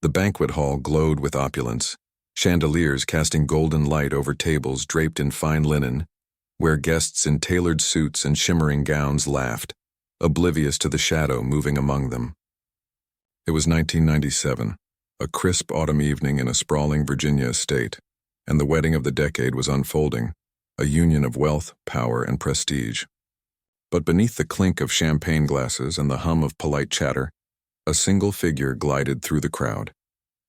The banquet hall glowed with opulence, chandeliers casting golden light over tables draped in fine linen, where guests in tailored suits and shimmering gowns laughed, oblivious to the shadow moving among them. It was 1997, a crisp autumn evening in a sprawling Virginia estate, and the wedding of the decade was unfolding, a union of wealth, power, and prestige. But beneath the clink of champagne glasses and the hum of polite chatter, a single figure glided through the crowd,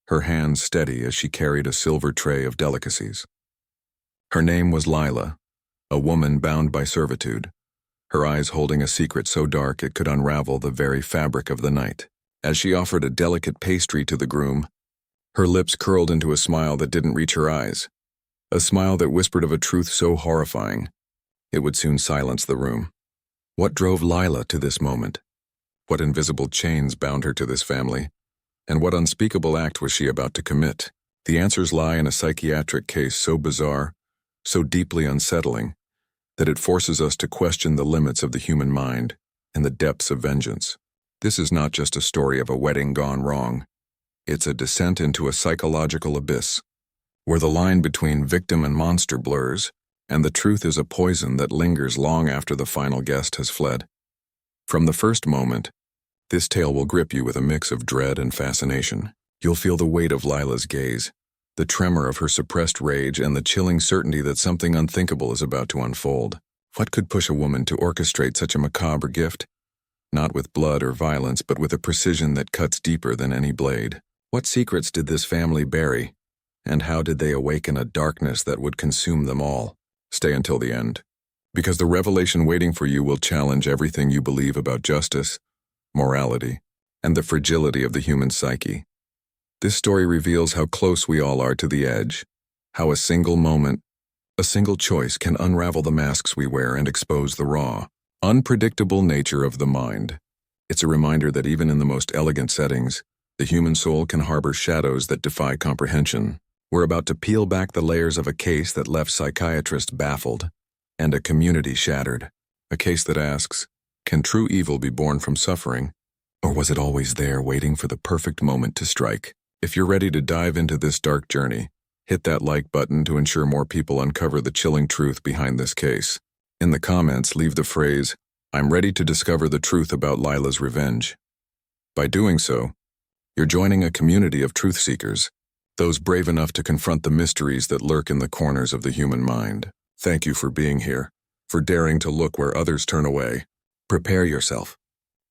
her hands steady as she carried a silver tray of delicacies. Her name was Lila, a woman bound by servitude, her eyes holding a secret so dark it could unravel the very fabric of the night. As she offered a delicate pastry to the groom, her lips curled into a smile that didn't reach her eyes, a smile that whispered of a truth so horrifying it would soon silence the room. What drove Lila to this moment? What invisible chains bound her to this family? And what unspeakable act was she about to commit? The answers lie in a psychiatric case so bizarre, so deeply unsettling, that it forces us to question the limits of the human mind and the depths of vengeance. This is not just a story of a wedding gone wrong. It's a descent into a psychological abyss, where the line between victim and monster blurs, and the truth is a poison that lingers long after the final guest has fled. From the first moment, this tale will grip you with a mix of dread and fascination. You'll feel the weight of Lila's gaze, the tremor of her suppressed rage, and the chilling certainty that something unthinkable is about to unfold. What could push a woman to orchestrate such a macabre gift? Not with blood or violence, but with a precision that cuts deeper than any blade. What secrets did this family bury? And how did they awaken a darkness that would consume them all? Stay until the end, because the revelation waiting for you will challenge everything you believe about justice, morality, and the fragility of the human psyche. This story reveals how close we all are to the edge, how a single moment, a single choice can unravel the masks we wear and expose the raw, unpredictable nature of the mind. It's a reminder that even in the most elegant settings, the human soul can harbor shadows that defy comprehension. We're about to peel back the layers of a case that left psychiatrists baffled and a community shattered. A case that asks, can true evil be born from suffering, or was it always there waiting for the perfect moment to strike? If you're ready to dive into this dark journey, hit that like button to ensure more people uncover the chilling truth behind this case. In the comments, leave the phrase, "I'm ready to discover the truth about Lila's revenge." By doing so, you're joining a community of truth seekers, those brave enough to confront the mysteries that lurk in the corners of the human mind. Thank you for being here, for daring to look where others turn away. Prepare yourself,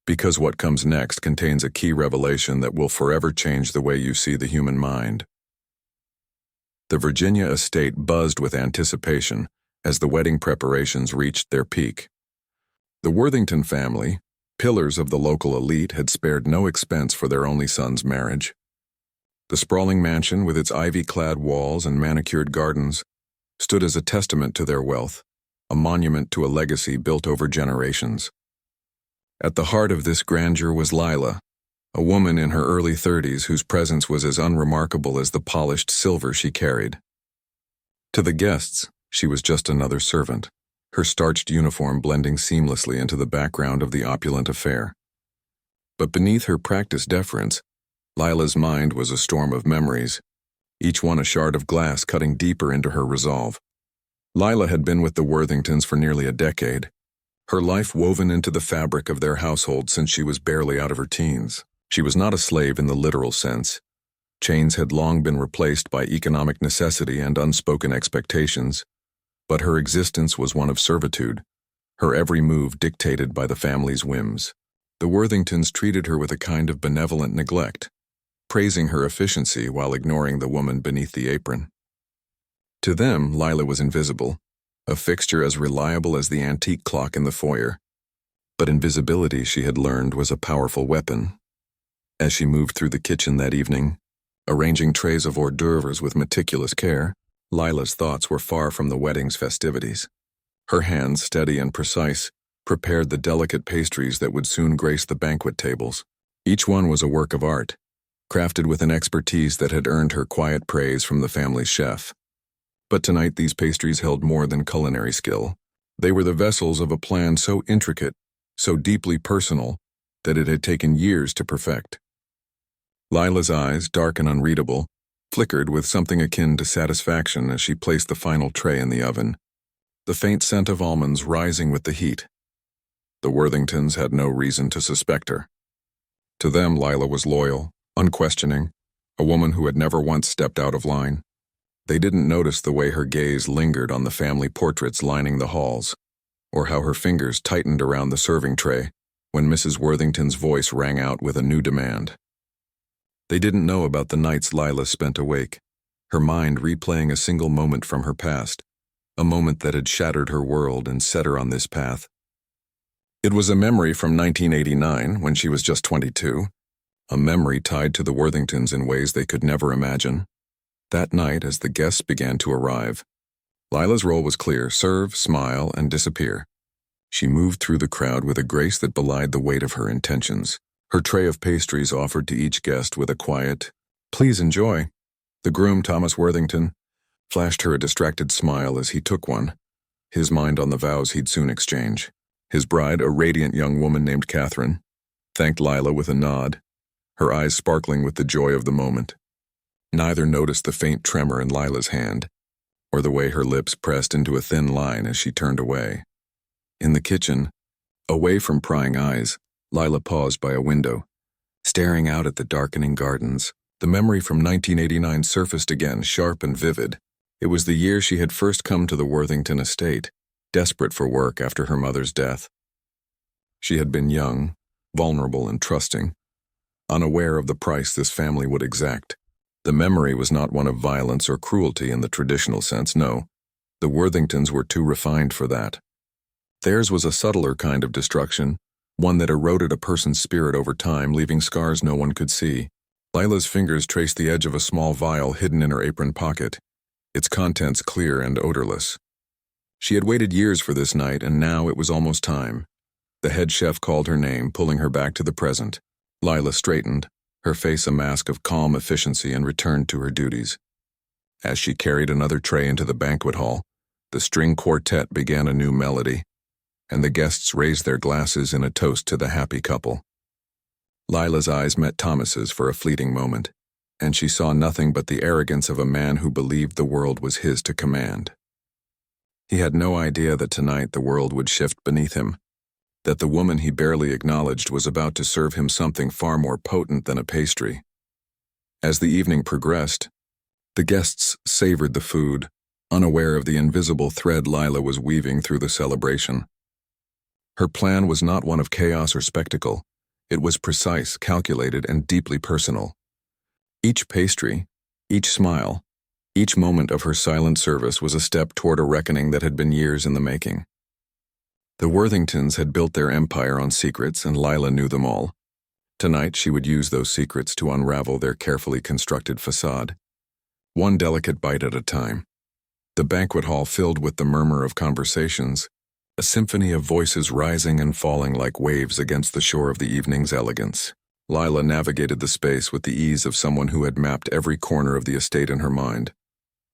because what comes next contains a key revelation that will forever change the way you see the human mind. The Virginia estate buzzed with anticipation as the wedding preparations reached their peak. The Worthington family, pillars of the local elite, had spared no expense for their only son's marriage. The sprawling mansion, with its ivy-clad walls and manicured gardens, stood as a testament to their wealth, a monument to a legacy built over generations. At the heart of this grandeur was Lila, a woman in her early 30s whose presence was as unremarkable as the polished silver she carried. To the guests, she was just another servant, her starched uniform blending seamlessly into the background of the opulent affair. But beneath her practiced deference, Lila's mind was a storm of memories, each one a shard of glass cutting deeper into her resolve. Lila had been with the Worthingtons for nearly a decade, her life woven into the fabric of their household since she was barely out of her teens. She was not a slave in the literal sense. Chains had long been replaced by economic necessity and unspoken expectations, but her existence was one of servitude, her every move dictated by the family's whims. The Worthingtons treated her with a kind of benevolent neglect, praising her efficiency while ignoring the woman beneath the apron. To them, Lila was invisible, a fixture as reliable as the antique clock in the foyer. But invisibility, she had learned, was a powerful weapon. As she moved through the kitchen that evening, arranging trays of hors d'oeuvres with meticulous care, Lila's thoughts were far from the wedding's festivities. Her hands, steady and precise, prepared the delicate pastries that would soon grace the banquet tables. Each one was a work of art, crafted with an expertise that had earned her quiet praise from the family's chef. But tonight these pastries held more than culinary skill. They were the vessels of a plan so intricate, so deeply personal, that it had taken years to perfect. Lila's eyes, dark and unreadable, flickered with something akin to satisfaction as she placed the final tray in the oven, the faint scent of almonds rising with the heat. The Worthingtons had no reason to suspect her. To them, Lila was loyal, unquestioning, a woman who had never once stepped out of line. They didn't notice the way her gaze lingered on the family portraits lining the halls, or how her fingers tightened around the serving tray when Mrs. Worthington's voice rang out with a new demand. They didn't know about the nights Lila spent awake, her mind replaying a single moment from her past, a moment that had shattered her world and set her on this path. It was a memory from 1989, when she was just 22, a memory tied to the Worthingtons in ways they could never imagine. That night, as the guests began to arrive, Lila's role was clear: serve, smile, and disappear. She moved through the crowd with a grace that belied the weight of her intentions. Her tray of pastries offered to each guest with a quiet, "Please enjoy." The groom, Thomas Worthington, flashed her a distracted smile as he took one, his mind on the vows he'd soon exchange. His bride, a radiant young woman named Catherine, thanked Lila with a nod, her eyes sparkling with the joy of the moment. Neither noticed the faint tremor in Lila's hand, or the way her lips pressed into a thin line as she turned away. In the kitchen, away from prying eyes, Lila paused by a window, staring out at the darkening gardens. The memory from 1989 surfaced again, sharp and vivid. It was the year she had first come to the Worthington estate, desperate for work after her mother's death. She had been young, vulnerable and trusting, unaware of the price this family would exact. The memory was not one of violence or cruelty in the traditional sense, no. The Worthingtons were too refined for that. Theirs was a subtler kind of destruction, one that eroded a person's spirit over time, leaving scars no one could see. Lila's fingers traced the edge of a small vial hidden in her apron pocket, its contents clear and odorless. She had waited years for this night, and now it was almost time. The head chef called her name, pulling her back to the present. Lila straightened, her face a mask of calm efficiency, and returned to her duties. As she carried another tray into the banquet hall, the string quartet began a new melody, and the guests raised their glasses in a toast to the happy couple. Lila's eyes met Thomas's for a fleeting moment, and she saw nothing but the arrogance of a man who believed the world was his to command. He had no idea that tonight the world would shift beneath him, that the woman he barely acknowledged was about to serve him something far more potent than a pastry. As the evening progressed, the guests savored the food, unaware of the invisible thread Lila was weaving through the celebration. Her plan was not one of chaos or spectacle. It was precise, calculated, and deeply personal. Each pastry, each smile, each moment of her silent service was a step toward a reckoning that had been years in the making. The Worthingtons had built their empire on secrets, and Lila knew them all. Tonight she would use those secrets to unravel their carefully constructed facade, one delicate bite at a time. The banquet hall filled with the murmur of conversations, a symphony of voices rising and falling like waves against the shore of the evening's elegance. Lila navigated the space with the ease of someone who had mapped every corner of the estate in her mind.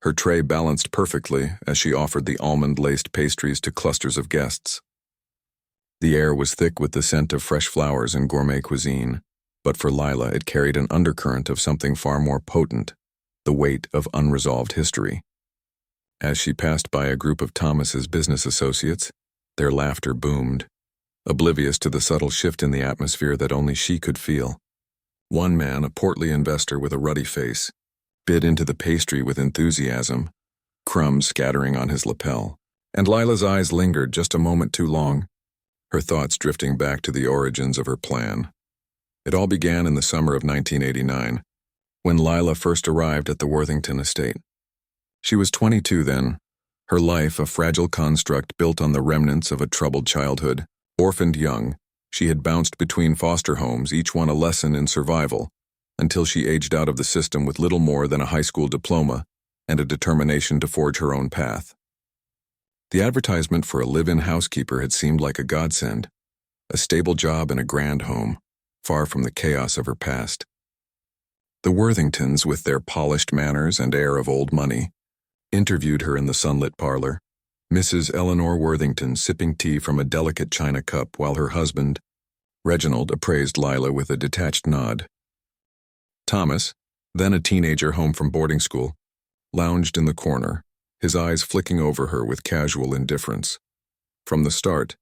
Her tray balanced perfectly as she offered the almond-laced pastries to clusters of guests. The air was thick with the scent of fresh flowers and gourmet cuisine, but for Lila it carried an undercurrent of something far more potent, the weight of unresolved history. As she passed by a group of Thomas's business associates, their laughter boomed, oblivious to the subtle shift in the atmosphere that only she could feel. One man, a portly investor with a ruddy face, bit into the pastry with enthusiasm, crumbs scattering on his lapel, and Lila's eyes lingered just a moment too long, her thoughts drifting back to the origins of her plan. It all began in the summer of 1989, when Lila first arrived at the Worthington estate. She was 22 then, her life a fragile construct built on the remnants of a troubled childhood. Orphaned young, she had bounced between foster homes, each one a lesson in survival, until she aged out of the system with little more than a high school diploma and a determination to forge her own path. The advertisement for a live-in housekeeper had seemed like a godsend, a stable job in a grand home, far from the chaos of her past. The Worthingtons, with their polished manners and air of old money, interviewed her in the sunlit parlor, Mrs. Eleanor Worthington sipping tea from a delicate china cup while her husband, Reginald, appraised Lila with a detached nod. Thomas, then a teenager home from boarding school, lounged in the corner, his eyes flicking over her with casual indifference. From the start,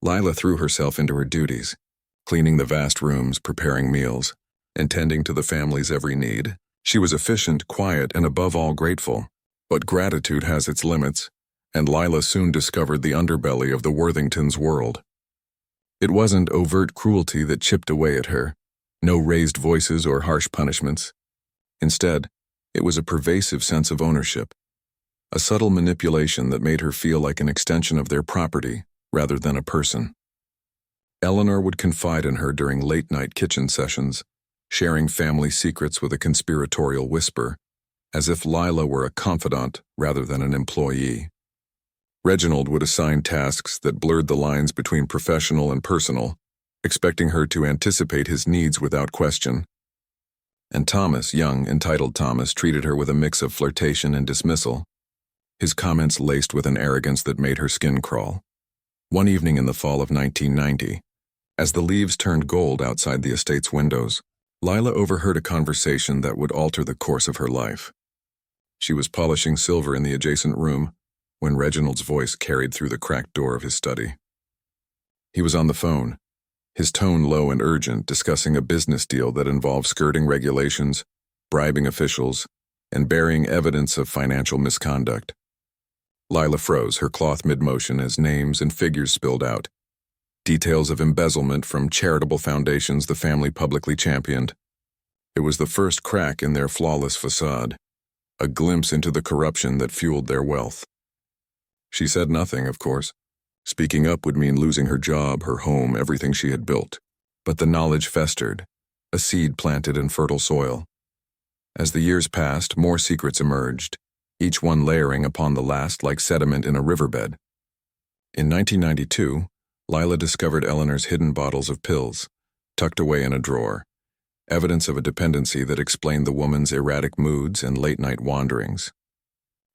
Lila threw herself into her duties, cleaning the vast rooms, preparing meals, and tending to the family's every need. She was efficient, quiet, and above all grateful. But gratitude has its limits, and Lila soon discovered the underbelly of the Worthingtons' world. It wasn't overt cruelty that chipped away at her, no raised voices or harsh punishments. Instead, it was a pervasive sense of ownership, a subtle manipulation that made her feel like an extension of their property rather than a person. Eleanor would confide in her during late-night kitchen sessions, sharing family secrets with a conspiratorial whisper, as if Lila were a confidant rather than an employee. Reginald would assign tasks that blurred the lines between professional and personal, expecting her to anticipate his needs without question. And Thomas, young, entitled Thomas, treated her with a mix of flirtation and dismissal, his comments laced with an arrogance that made her skin crawl. One evening in the fall of 1990, as the leaves turned gold outside the estate's windows, Lila overheard a conversation that would alter the course of her life. She was polishing silver in the adjacent room when Reginald's voice carried through the cracked door of his study. He was on the phone, his tone low and urgent, discussing a business deal that involved skirting regulations, bribing officials, and burying evidence of financial misconduct. Lila froze, her cloth mid-motion, as names and figures spilled out. Details of embezzlement from charitable foundations the family publicly championed. It was the first crack in their flawless facade, a glimpse into the corruption that fueled their wealth. She said nothing, of course. Speaking up would mean losing her job, her home, everything she had built. But the knowledge festered, a seed planted in fertile soil. As the years passed, more secrets emerged, each one layering upon the last like sediment in a riverbed. In 1992, Lila discovered Eleanor's hidden bottles of pills, tucked away in a drawer, evidence of a dependency that explained the woman's erratic moods and late-night wanderings.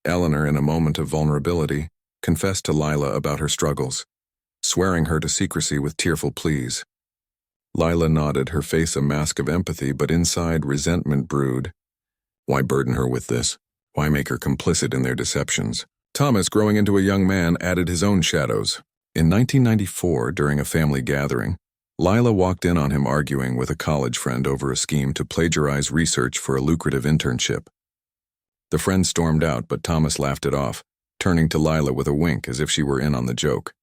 Eleanor, in a moment of vulnerability, confessed to Lila about her struggles, swearing her to secrecy with tearful pleas. Lila nodded, her face a mask of empathy, but inside resentment brewed. Why burden her with this? Why make her complicit in their deceptions? Thomas, growing into a young man, added his own shadows. In 1994, during a family gathering, Lila walked in on him arguing with a college friend over a scheme to plagiarize research for a lucrative internship. The friend stormed out, but Thomas laughed it off, turning to Lila with a wink as if she were in on the joke.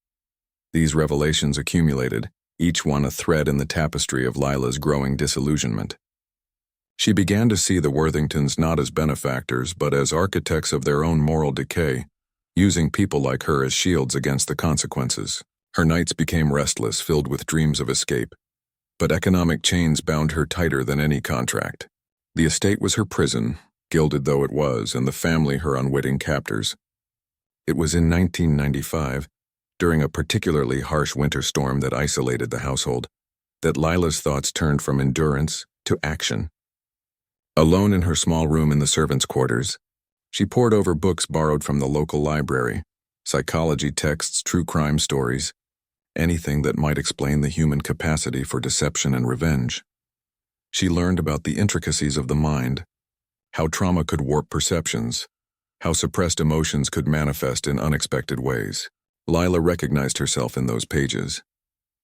These revelations accumulated, each one a thread in the tapestry of Lila's growing disillusionment. She began to see the Worthingtons not as benefactors, but as architects of their own moral decay, using people like her as shields against the consequences. Her nights became restless, filled with dreams of escape. But economic chains bound her tighter than any contract. The estate was her prison, gilded though it was, and the family her unwitting captors. It was in 1995, during a particularly harsh winter storm that isolated the household, that Lila's thoughts turned from endurance to action. Alone in her small room in the servants' quarters, she pored over books borrowed from the local library, psychology texts, true crime stories, anything that might explain the human capacity for deception and revenge. She learned about the intricacies of the mind, how trauma could warp perceptions, how suppressed emotions could manifest in unexpected ways. Lila recognized herself in those pages,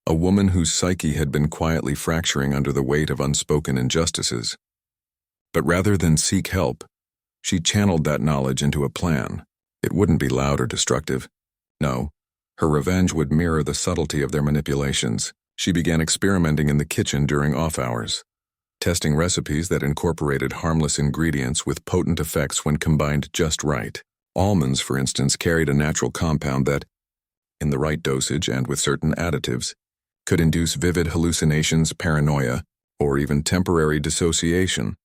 a woman whose psyche had been quietly fracturing under the weight of unspoken injustices. But rather than seek help, she channeled that knowledge into a plan. It wouldn't be loud or destructive. No, her revenge would mirror the subtlety of their manipulations. She began experimenting in the kitchen during off hours, testing recipes that incorporated harmless ingredients with potent effects when combined just right. Almonds, for instance, carried a natural compound that, in the right dosage and with certain additives, could induce vivid hallucinations, paranoia, or even temporary dissociation,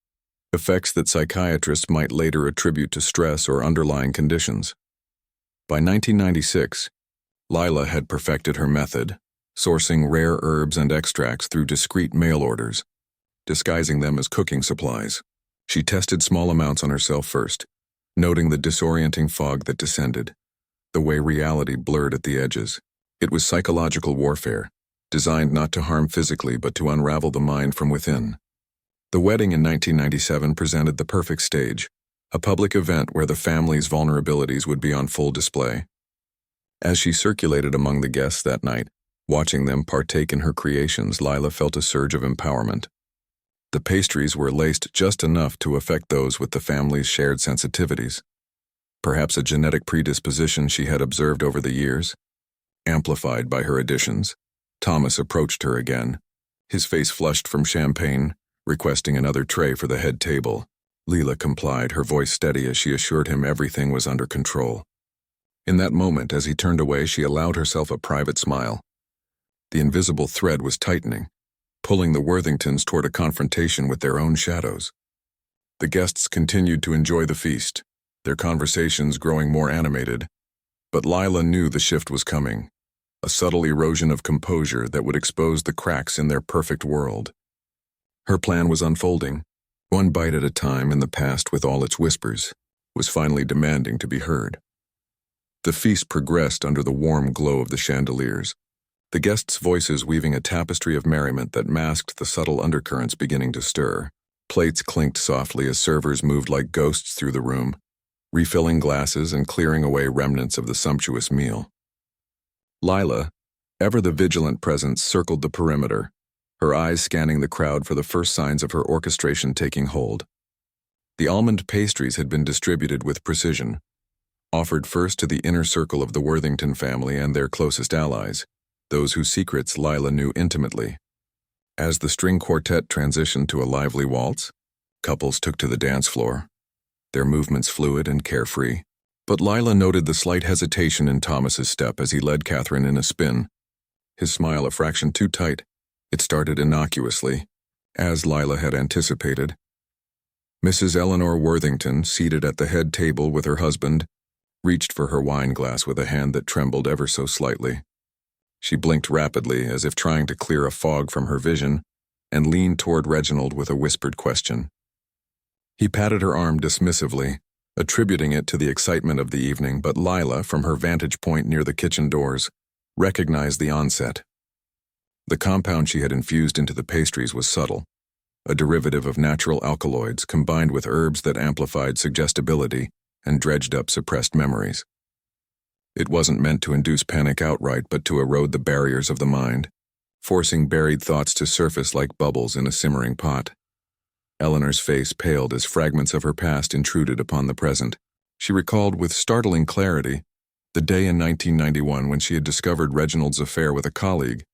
effects that psychiatrists might later attribute to stress or underlying conditions. By 1996, Lila had perfected her method, sourcing rare herbs and extracts through discreet mail orders, disguising them as cooking supplies. She tested small amounts on herself first, noting the disorienting fog that descended, the way reality blurred at the edges. It was psychological warfare, designed not to harm physically but to unravel the mind from within. The wedding in 1997 presented the perfect stage, a public event where the family's vulnerabilities would be on full display. As she circulated among the guests that night, watching them partake in her creations, Lila felt a surge of empowerment. The pastries were laced just enough to affect those with the family's shared sensitivities. Perhaps a genetic predisposition she had observed over the years. Amplified by her additions, Thomas approached her again, his face flushed from champagne, requesting another tray for the head table. Lila complied, her voice steady as she assured him everything was under control. In that moment, as he turned away, she allowed herself a private smile. The invisible thread was tightening, pulling the Worthingtons toward a confrontation with their own shadows. The guests continued to enjoy the feast, their conversations growing more animated, but Lila knew the shift was coming, a subtle erosion of composure that would expose the cracks in their perfect world. Her plan was unfolding, one bite at a time, and the past, with all its whispers, was finally demanding to be heard. The feast progressed under the warm glow of the chandeliers, the guests' voices weaving a tapestry of merriment that masked the subtle undercurrents beginning to stir. Plates clinked softly as servers moved like ghosts through the room, refilling glasses and clearing away remnants of the sumptuous meal. Lila, ever the vigilant presence, circled the perimeter, her eyes scanning the crowd for the first signs of her orchestration taking hold. The almond pastries had been distributed with precision, offered first to the inner circle of the Worthington family and their closest allies, those whose secrets Lila knew intimately. As the string quartet transitioned to a lively waltz, couples took to the dance floor, their movements fluid and carefree. But Lila noted the slight hesitation in Thomas's step as he led Catherine in a spin, his smile a fraction too tight. It started innocuously, as Lila had anticipated. Mrs. Eleanor Worthington, seated at the head table with her husband, reached for her wine glass with a hand that trembled ever so slightly. She blinked rapidly, as if trying to clear a fog from her vision, and leaned toward Reginald with a whispered question. He patted her arm dismissively, attributing it to the excitement of the evening, but Lila, from her vantage point near the kitchen doors, recognized the onset. The compound she had infused into the pastries was subtle, a derivative of natural alkaloids combined with herbs that amplified suggestibility and dredged up suppressed memories. It wasn't meant to induce panic outright, but to erode the barriers of the mind, forcing buried thoughts to surface like bubbles in a simmering pot. Eleanor's face paled as fragments of her past intruded upon the present. She recalled with startling clarity the day in 1991 when she had discovered Reginald's affair with a colleague,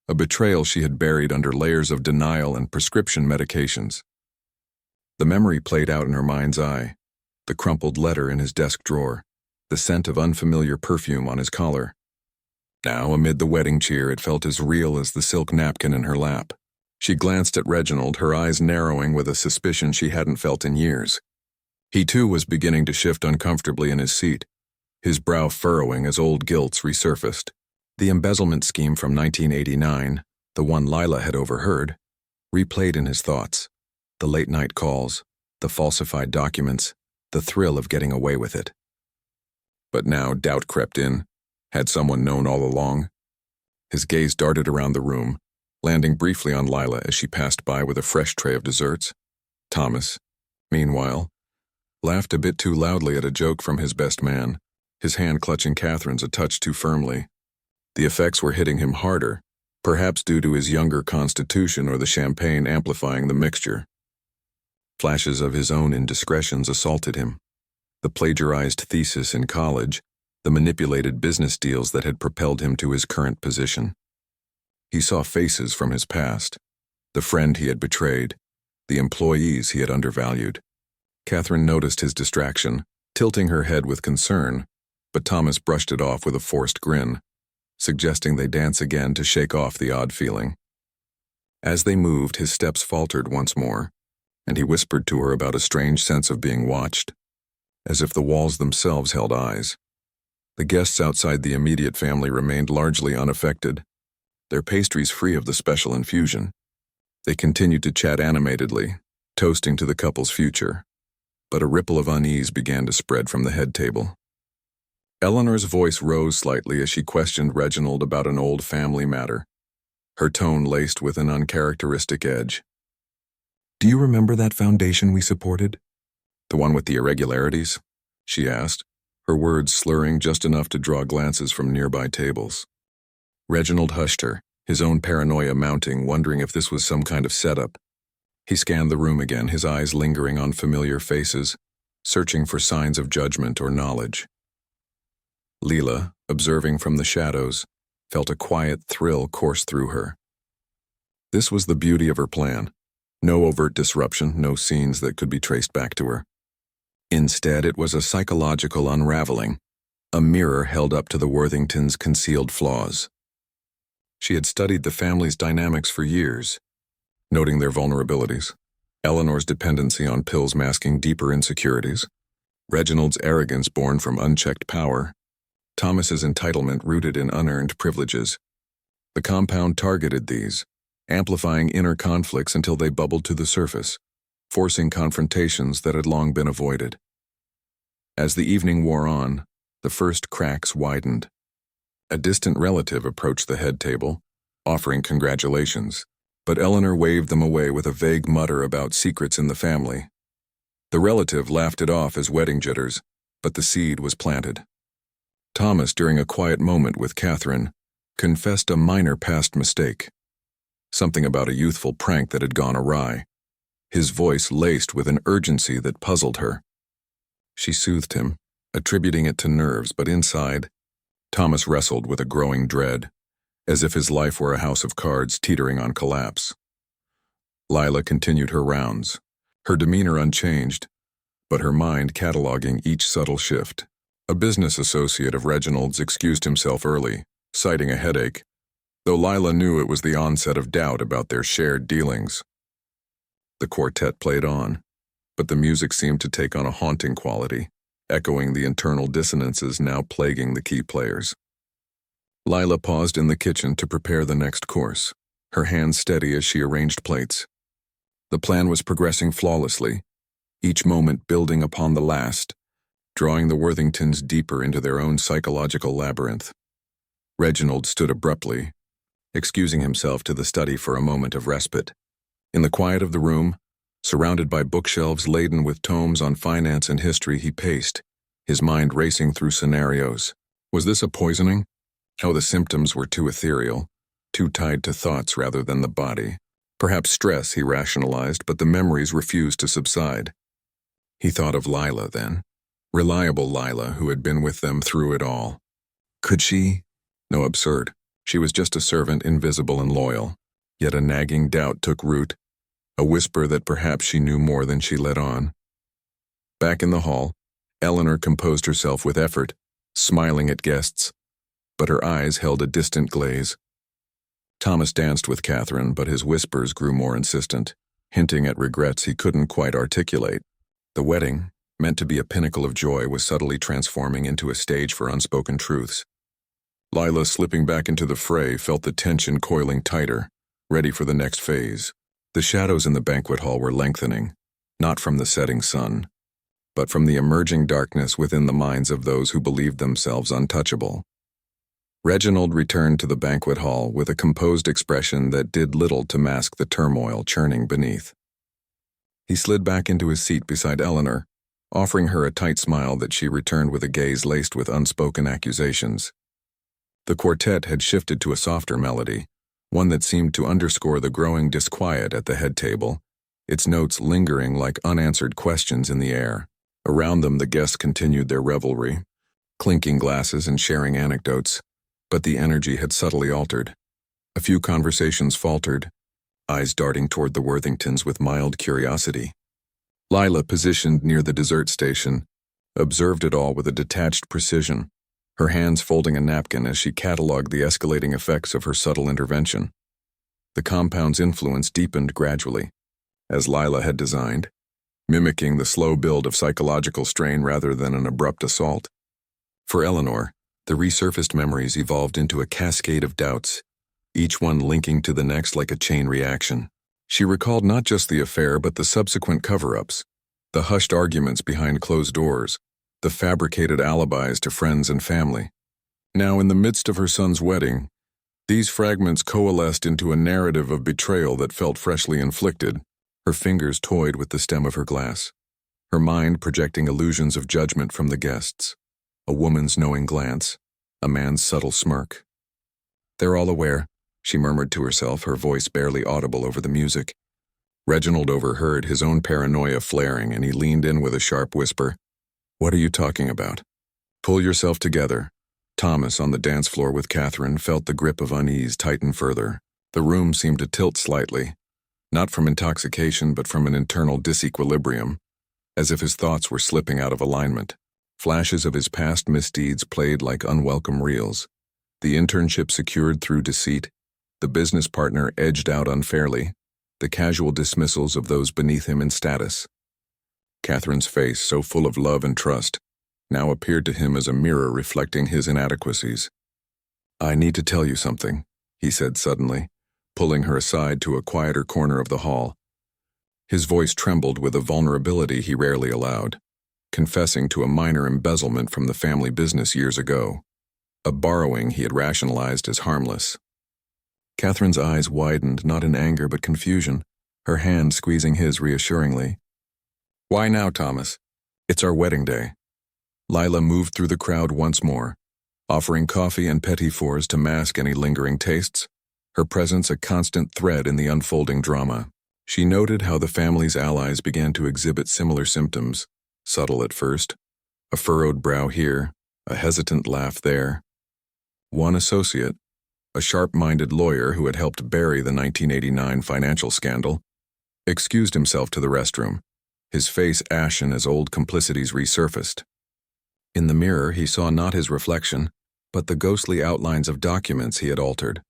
a betrayal she had buried under layers of denial and prescription medications. The memory played out in her mind's eye, the crumpled letter in his desk drawer, the scent of unfamiliar perfume on his collar. Now, amid the wedding cheer, it felt as real as the silk napkin in her lap. She glanced at Reginald, her eyes narrowing with a suspicion she hadn't felt in years. He too was beginning to shift uncomfortably in his seat, his brow furrowing as old guilts resurfaced. The embezzlement scheme from 1989, the one Lila had overheard, replayed in his thoughts. The late-night calls, the falsified documents, the thrill of getting away with it. But now doubt crept in. Had someone known all along? His gaze darted around the room, landing briefly on Lila as she passed by with a fresh tray of desserts. Thomas, meanwhile, laughed a bit too loudly at a joke from his best man, his hand clutching Catherine's a touch too firmly. The effects were hitting him harder, perhaps due to his younger constitution or the champagne amplifying the mixture. Flashes of his own indiscretions assaulted him. The plagiarized thesis in college, the manipulated business deals that had propelled him to his current position. He saw faces from his past, the friend he had betrayed, the employees he had undervalued. Catherine noticed his distraction, tilting her head with concern, but Thomas brushed it off with a forced grin, suggesting they dance again to shake off the odd feeling. As they moved, his steps faltered once more, and he whispered to her about a strange sense of being watched, as if the walls themselves held eyes. The guests outside the immediate family remained largely unaffected, their pastries free of the special infusion. They continued to chat animatedly, toasting to the couple's future, but a ripple of unease began to spread from the head table. Eleanor's voice rose slightly as she questioned Reginald about an old family matter, her tone laced with an uncharacteristic edge. "Do you remember that foundation we supported? The one with the irregularities?" she asked, her words slurring just enough to draw glances from nearby tables. Reginald hushed her, his own paranoia mounting, wondering if this was some kind of setup. He scanned the room again, his eyes lingering on familiar faces, searching for signs of judgment or knowledge. Leela, observing from the shadows, felt a quiet thrill course through her. This was the beauty of her plan. No overt disruption, no scenes that could be traced back to her. Instead, it was a psychological unraveling, a mirror held up to the Worthingtons' concealed flaws. She had studied the family's dynamics for years, noting their vulnerabilities, Eleanor's dependency on pills masking deeper insecurities, Reginald's arrogance born from unchecked power, Thomas's entitlement rooted in unearned privileges. The compound targeted these, amplifying inner conflicts until they bubbled to the surface, forcing confrontations that had long been avoided. As the evening wore on, the first cracks widened. A distant relative approached the head table, offering congratulations, but Eleanor waved them away with a vague mutter about secrets in the family. The relative laughed it off as wedding jitters, but the seed was planted. Thomas, during a quiet moment with Catherine, confessed a minor past mistake. Something about a youthful prank that had gone awry, his voice laced with an urgency that puzzled her. She soothed him, attributing it to nerves, but inside, Thomas wrestled with a growing dread, as if his life were a house of cards teetering on collapse. Lila continued her rounds, her demeanor unchanged, but her mind cataloging each subtle shift. A business associate of Reginald's excused himself early, citing a headache, though Lila knew it was the onset of doubt about their shared dealings. The quartet played on, but the music seemed to take on a haunting quality, echoing the internal dissonances now plaguing the key players. Lila paused in the kitchen to prepare the next course, her hands steady as she arranged plates. The plan was progressing flawlessly, each moment building upon the last, drawing the Worthingtons deeper into their own psychological labyrinth. Reginald stood abruptly, excusing himself to the study for a moment of respite. In the quiet of the room, surrounded by bookshelves laden with tomes on finance and history, he paced, his mind racing through scenarios. Was this a poisoning? How the symptoms were too ethereal, too tied to thoughts rather than the body. Perhaps stress, he rationalized, but the memories refused to subside. He thought of Lila then, reliable Lila who had been with them through it all. Could she? No, absurd. She was just a servant, invisible and loyal. Yet a nagging doubt took root, a whisper that perhaps she knew more than she let on. Back in the hall, Eleanor composed herself with effort, smiling at guests, but her eyes held a distant glaze. Thomas danced with Catherine, but his whispers grew more insistent, hinting at regrets he couldn't quite articulate. The wedding, meant to be a pinnacle of joy, was subtly transforming into a stage for unspoken truths. Lila, slipping back into the fray, felt the tension coiling tighter, ready for the next phase. The shadows in the banquet hall were lengthening, not from the setting sun, but from the emerging darkness within the minds of those who believed themselves untouchable. Reginald returned to the banquet hall with a composed expression that did little to mask the turmoil churning beneath. He slid back into his seat beside Eleanor, offering her a tight smile that she returned with a gaze laced with unspoken accusations. The quartet had shifted to a softer melody, one that seemed to underscore the growing disquiet at the head table, its notes lingering like unanswered questions in the air. Around them, the guests continued their revelry, clinking glasses and sharing anecdotes, but the energy had subtly altered. A few conversations faltered, eyes darting toward the Worthingtons with mild curiosity. Lila, positioned near the dessert station, observed it all with a detached precision, her hands folding a napkin as she catalogued the escalating effects of her subtle intervention. The compound's influence deepened gradually, as Lila had designed, mimicking the slow build of psychological strain rather than an abrupt assault. For Eleanor, the resurfaced memories evolved into a cascade of doubts, each one linking to the next like a chain reaction. She recalled not just the affair but the subsequent cover-ups, the hushed arguments behind closed doors, the fabricated alibis to friends and family. Now, in the midst of her son's wedding, these fragments coalesced into a narrative of betrayal that felt freshly inflicted, Her fingers toyed with the stem of her glass, her mind projecting illusions of judgment from the guests. A woman's knowing glance, a man's subtle smirk. "They're all aware," she murmured to herself, her voice barely audible over the music. Reginald overheard, his own paranoia flaring, and he leaned in with a sharp whisper. "What are you talking about? Pull yourself together." Thomas, on the dance floor with Catherine, felt the grip of unease tighten further. The room seemed to tilt slightly, not from intoxication but from an internal disequilibrium, as if his thoughts were slipping out of alignment. Flashes of his past misdeeds played like unwelcome reels. The internship secured through deceit, the business partner edged out unfairly, the casual dismissals of those beneath him in status. Catherine's face, so full of love and trust, now appeared to him as a mirror reflecting his inadequacies. "I need to tell you something," he said suddenly, pulling her aside to a quieter corner of the hall. His voice trembled with a vulnerability he rarely allowed, confessing to a minor embezzlement from the family business years ago, a borrowing he had rationalized as harmless. Catherine's eyes widened, not in anger but confusion, her hand squeezing his reassuringly. "Why now, Thomas? It's our wedding day." Lila moved through the crowd once more, offering coffee and petit fours to mask any lingering tastes, her presence a constant thread in the unfolding drama. She noted how the family's allies began to exhibit similar symptoms, subtle at first, a furrowed brow here, a hesitant laugh there. One associate, a sharp-minded lawyer who had helped bury the 1989 financial scandal, excused himself to the restroom, his face ashen as old complicities resurfaced. In the mirror, he saw not his reflection, but the ghostly outlines of documents he had altered,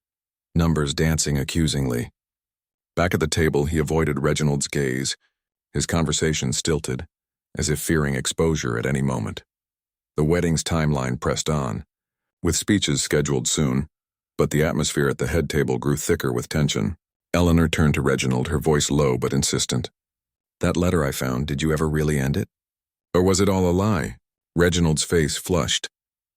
numbers dancing accusingly. Back at the table, he avoided Reginald's gaze, his conversation stilted, as if fearing exposure at any moment. The wedding's timeline pressed on, with speeches scheduled soon, but the atmosphere at the head table grew thicker with tension. Eleanor turned to Reginald, her voice low but insistent. "That letter I found, did you ever really end it? Or was it all a lie?" Reginald's face flushed,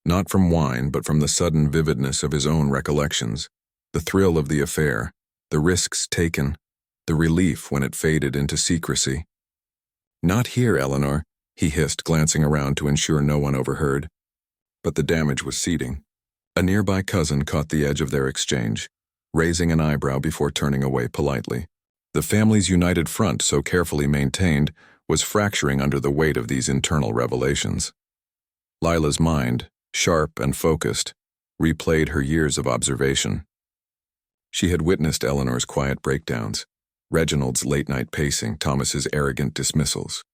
not from wine but from the sudden vividness of his own recollections, the thrill of the affair, the risks taken, the relief when it faded into secrecy. "Not here, Eleanor," he hissed, glancing around to ensure no one overheard. But the damage was seeding. A nearby cousin caught the edge of their exchange, raising an eyebrow before turning away politely. The family's united front, so carefully maintained, was fracturing under the weight of these internal revelations. Lila's mind, sharp and focused, replayed her years of observation. She had witnessed Eleanor's quiet breakdowns, Reginald's late-night pacing, Thomas's arrogant dismissals.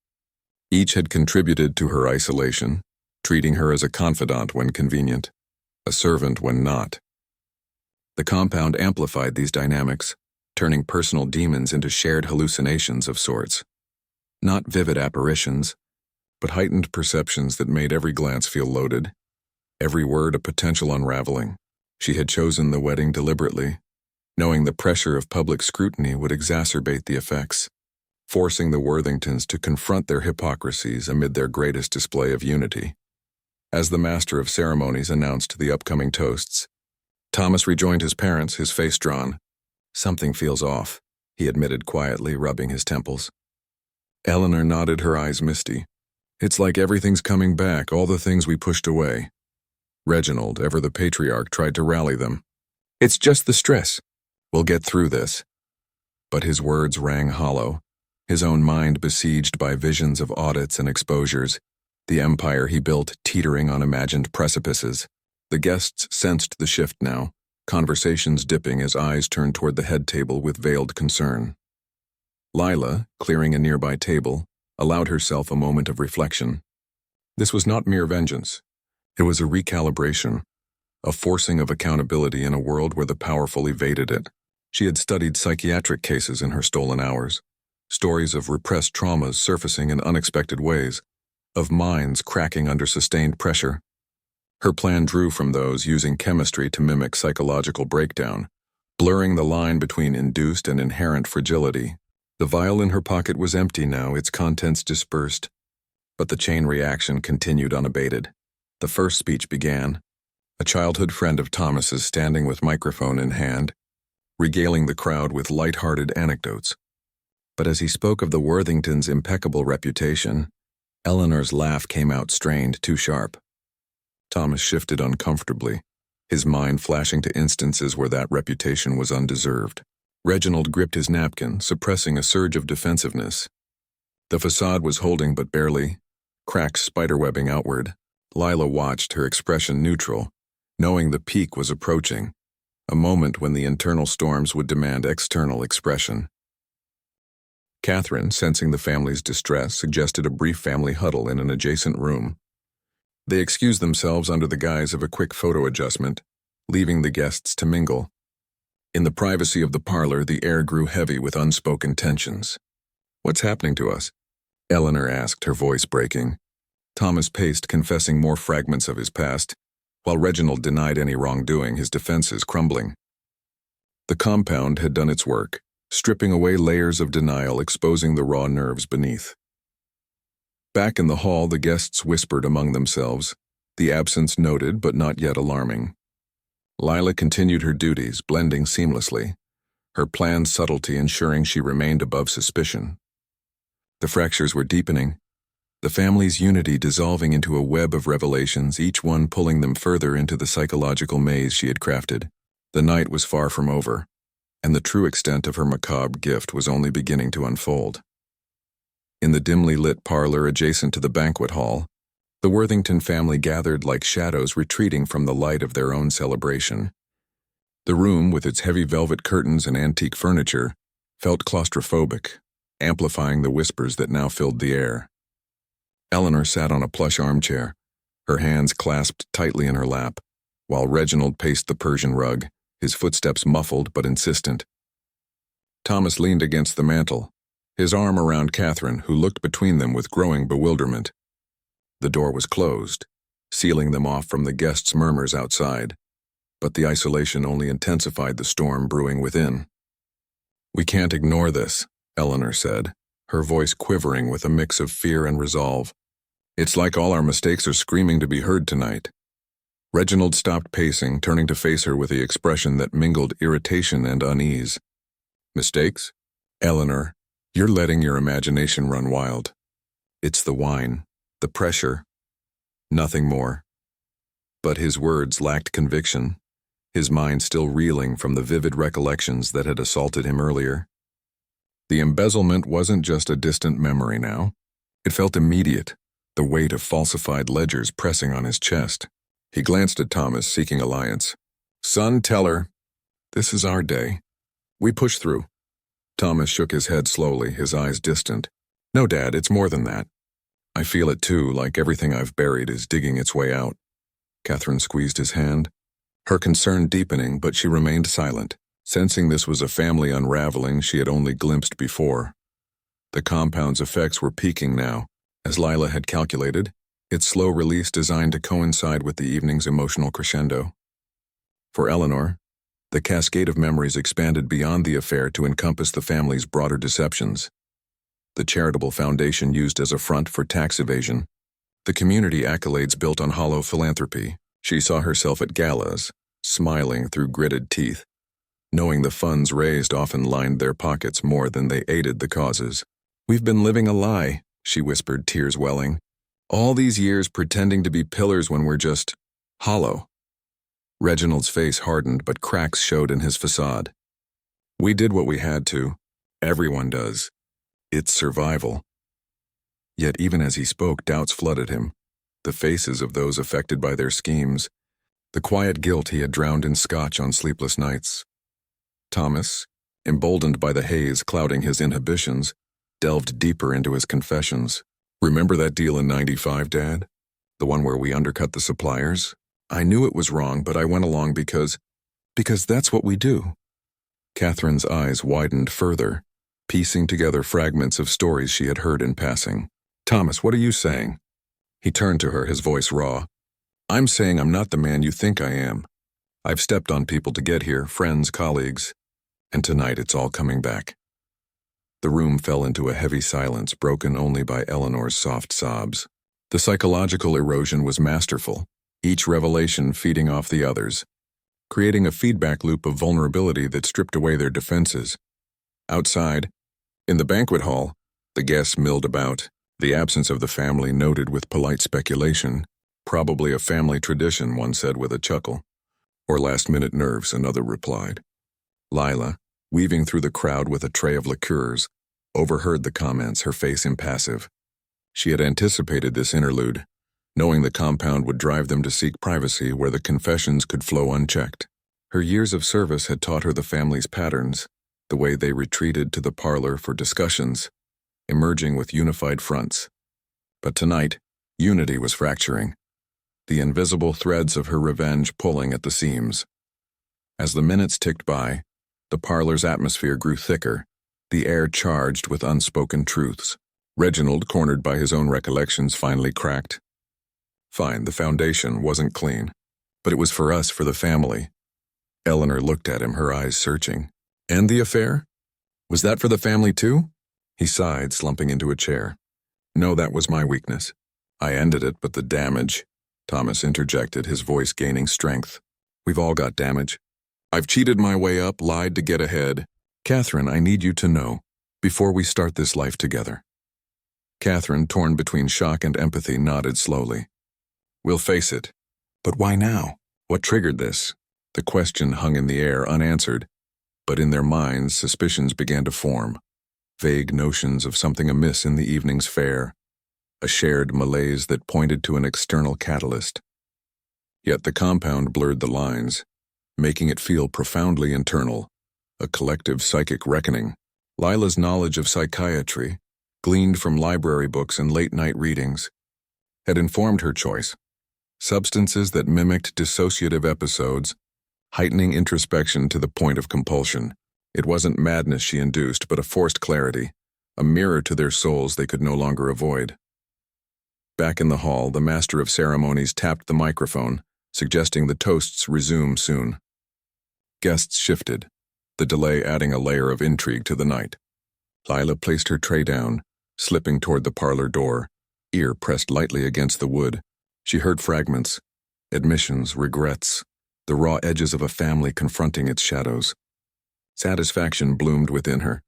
Each had contributed to her isolation, treating her as a confidant when convenient, a servant when not. The compound amplified these dynamics, turning personal demons into shared hallucinations of sorts. Not vivid apparitions, but heightened perceptions that made every glance feel loaded, every word a potential unraveling. She had chosen the wedding deliberately, knowing the pressure of public scrutiny would exacerbate the effects, forcing the Worthingtons to confront their hypocrisies amid their greatest display of unity. As the master of ceremonies announced the upcoming toasts, Thomas rejoined his parents, his face drawn. "Something feels off," he admitted quietly, rubbing his temples. Eleanor nodded, her eyes misty. "It's like everything's coming back, all the things we pushed away." Reginald, ever the patriarch, tried to rally them. "It's just the stress. We'll get through this." But his words rang hollow, his own mind besieged by visions of audits and exposures, the empire he built teetering on imagined precipices. The guests sensed the shift now, conversations dipping as eyes turned toward the head table with veiled concern. Lila, clearing a nearby table, allowed herself a moment of reflection. This was not mere vengeance. It was a recalibration, a forcing of accountability in a world where the powerful evaded it. She had studied psychiatric cases in her stolen hours, stories of repressed traumas surfacing in unexpected ways, of minds cracking under sustained pressure. Her plan drew from those, using chemistry to mimic psychological breakdown, blurring the line between induced and inherent fragility. The vial in her pocket was empty now, its contents dispersed. But the chain reaction continued unabated. The first speech began, a childhood friend of Thomas's standing with microphone in hand, regaling the crowd with light-hearted anecdotes. But as he spoke of the Worthingtons' impeccable reputation, Eleanor's laugh came out strained, too sharp. Thomas shifted uncomfortably, his mind flashing to instances where that reputation was undeserved. Reginald gripped his napkin, suppressing a surge of defensiveness. The facade was holding but barely, cracks spiderwebbing outward. Lila watched, her expression neutral, knowing the peak was approaching, a moment when the internal storms would demand external expression. Catherine, sensing the family's distress, suggested a brief family huddle in an adjacent room. They excused themselves under the guise of a quick photo adjustment, leaving the guests to mingle. In the privacy of the parlor, the air grew heavy with unspoken tensions. "What's happening to us?" Eleanor asked, her voice breaking. Thomas paced, confessing more fragments of his past, while Reginald denied any wrongdoing, his defenses crumbling. The compound had done its work, stripping away layers of denial, exposing the raw nerves beneath. Back in the hall, the guests whispered among themselves, the absence noted but not yet alarming. Lila continued her duties, blending seamlessly, her planned subtlety ensuring she remained above suspicion. The fractures were deepening, the family's unity dissolving into a web of revelations, each one pulling them further into the psychological maze she had crafted. The night was far from over, and the true extent of her macabre gift was only beginning to unfold. In the dimly lit parlor adjacent to the banquet hall, the Worthington family gathered like shadows retreating from the light of their own celebration. The room, with its heavy velvet curtains and antique furniture, felt claustrophobic, amplifying the whispers that now filled the air. Eleanor sat on a plush armchair, her hands clasped tightly in her lap, while Reginald paced the Persian rug, his footsteps muffled but insistent. Thomas leaned against the mantel, his arm around Catherine, who looked between them with growing bewilderment. The door was closed, sealing them off from the guests' murmurs outside, but the isolation only intensified the storm brewing within. "We can't ignore this," Eleanor said, her voice quivering with a mix of fear and resolve. "It's like all our mistakes are screaming to be heard tonight." Reginald stopped pacing, turning to face her with the expression that mingled irritation and unease. "Mistakes? Eleanor, you're letting your imagination run wild. It's the wine, the pressure, nothing more." But his words lacked conviction, his mind still reeling from the vivid recollections that had assaulted him earlier. The embezzlement wasn't just a distant memory now. It felt immediate, the weight of falsified ledgers pressing on his chest. He glanced at Thomas, seeking alliance. "Son, tell her. This is our day. We push through." Thomas shook his head slowly, his eyes distant. "No, Dad, it's more than that. I feel it too, like everything I've buried is digging its way out." Catherine squeezed his hand, her concern deepening, but she remained silent, sensing this was a family unraveling she had only glimpsed before. The compound's effects were peaking now, as Lila had calculated, its slow release designed to coincide with the evening's emotional crescendo. For Eleanor, the cascade of memories expanded beyond the affair to encompass the family's broader deceptions. The charitable foundation used as a front for tax evasion, the community accolades built on hollow philanthropy. She saw herself at galas, smiling through gritted teeth, knowing the funds raised often lined their pockets more than they aided the causes. "We've been living a lie," she whispered, tears welling. "All these years pretending to be pillars when we're just hollow." Reginald's face hardened, but cracks showed in his facade. "We did what we had to. Everyone does. It's survival." Yet even as he spoke, doubts flooded him. The faces of those affected by their schemes, the quiet guilt he had drowned in scotch on sleepless nights. Thomas, emboldened by the haze clouding his inhibitions, delved deeper into his confessions. "Remember that deal in '95, Dad? The one where we undercut the suppliers? I knew it was wrong, but I went along because that's what we do." Catherine's eyes widened further, piecing together fragments of stories she had heard in passing. "Thomas, what are you saying?" He turned to her, his voice raw. "I'm saying I'm not the man you think I am. I've stepped on people to get here, friends, colleagues, and tonight it's all coming back." The room fell into a heavy silence, broken only by Eleanor's soft sobs. The psychological erosion was masterful, each revelation feeding off the others, creating a feedback loop of vulnerability that stripped away their defenses. Outside, In the banquet hall, the guests milled about, the absence of the family noted with polite speculation. Probably a family tradition, one said with a chuckle. Or last-minute nerves, another replied. Lila, weaving through the crowd with a tray of liqueurs, overheard the comments, her face impassive. She had anticipated this interlude, knowing the compound would drive them to seek privacy where the confessions could flow unchecked. Her years of service had taught her the family's patterns, the way they retreated to the parlor for discussions, emerging with unified fronts. But tonight, unity was fracturing, the invisible threads of her revenge pulling at the seams. As the minutes ticked by, the parlor's atmosphere grew thicker, the air charged with unspoken truths. Reginald, cornered by his own recollections, finally cracked. Fine, the foundation wasn't clean, but it was for us, for the family. Eleanor looked at him, her eyes searching. And the affair? Was that for the family too? He sighed, slumping into a chair. No, that was my weakness. I ended it, but the damage, Thomas interjected, his voice gaining strength. We've all got damage. I've cheated my way up, lied to get ahead. Catherine, I need you to know, before we start this life together. Catherine, torn between shock and empathy, nodded slowly. We'll face it. But why now? What triggered this? The question hung in the air, unanswered, but in their minds suspicions began to form. Vague notions of something amiss in the evening's fare, a shared malaise that pointed to an external catalyst. Yet the compound blurred the lines, making it feel profoundly internal, a collective psychic reckoning. Lila's knowledge of psychiatry, gleaned from library books and late-night readings, had informed her choice. Substances that mimicked dissociative episodes, heightening introspection to the point of compulsion. It wasn't madness she induced, but a forced clarity, a mirror to their souls they could no longer avoid. Back in the hall, the master of ceremonies tapped the microphone, suggesting the toasts resume soon. Guests shifted, the delay adding a layer of intrigue to the night. Lila placed her tray down, slipping toward the parlor door, ear pressed lightly against the wood. She heard fragments, admissions, regrets, the raw edges of a family confronting its shadows. Satisfaction bloomed within her,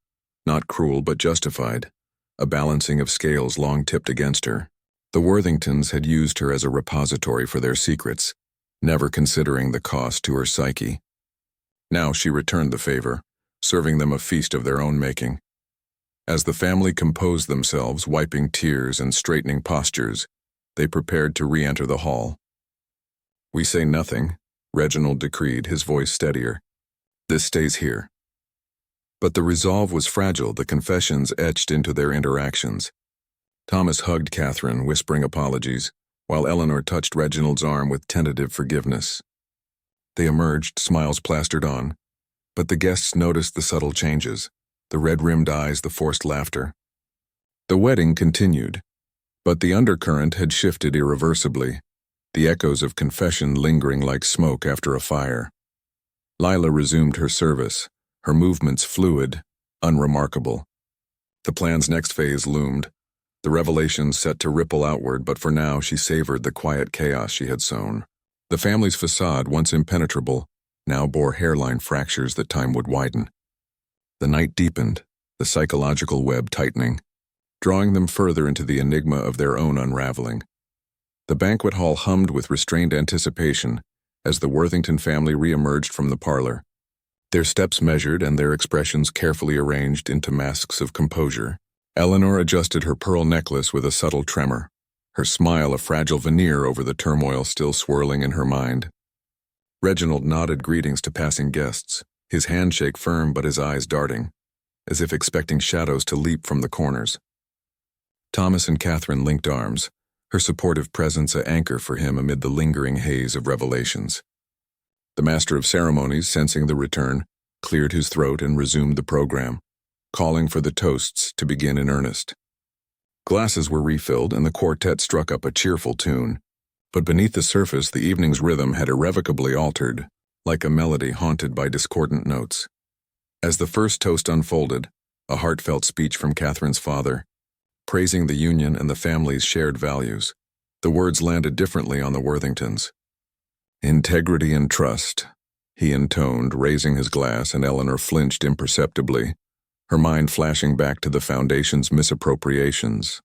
not cruel but justified, a balancing of scales long tipped against her. The Worthingtons had used her as a repository for their secrets, never considering the cost to her psyche. Now she returned the favor, serving them a feast of their own making. As the family composed themselves, wiping tears and straightening postures, they prepared to re-enter the hall. We say nothing, Reginald decreed, his voice steadier. This stays here. But the resolve was fragile, the confessions etched into their interactions. Thomas hugged Catherine, whispering apologies, while Eleanor touched Reginald's arm with tentative forgiveness. They emerged, smiles plastered on, but the guests noticed the subtle changes, the red-rimmed eyes, the forced laughter. The wedding continued, but the undercurrent had shifted irreversibly, the echoes of confession lingering like smoke after a fire. Lila resumed her service, her movements fluid, unremarkable. The plan's next phase loomed, the revelations set to ripple outward, but for now she savored the quiet chaos she had sown. The family's facade, once impenetrable, now bore hairline fractures that time would widen. The night deepened, the psychological web tightening, drawing them further into the enigma of their own unraveling. The banquet hall hummed with restrained anticipation as the Worthington family re-emerged from the parlor, their steps measured and their expressions carefully arranged into masks of composure. Eleanor adjusted her pearl necklace with a subtle tremor, her smile a fragile veneer over the turmoil still swirling in her mind. Reginald nodded greetings to passing guests, his handshake firm but his eyes darting, as if expecting shadows to leap from the corners. Thomas and Catherine linked arms, her supportive presence an anchor for him amid the lingering haze of revelations. The master of ceremonies, sensing the return, cleared his throat and resumed the program, calling for the toasts to begin in earnest. Glasses were refilled and the quartet struck up a cheerful tune, but beneath the surface the evening's rhythm had irrevocably altered, like a melody haunted by discordant notes. As the first toast unfolded, a heartfelt speech from Catherine's father, praising the union and the family's shared values. The words landed differently on the Worthingtons. Integrity and trust, he intoned, raising his glass, and Eleanor flinched imperceptibly, her mind flashing back to the Foundation's misappropriations.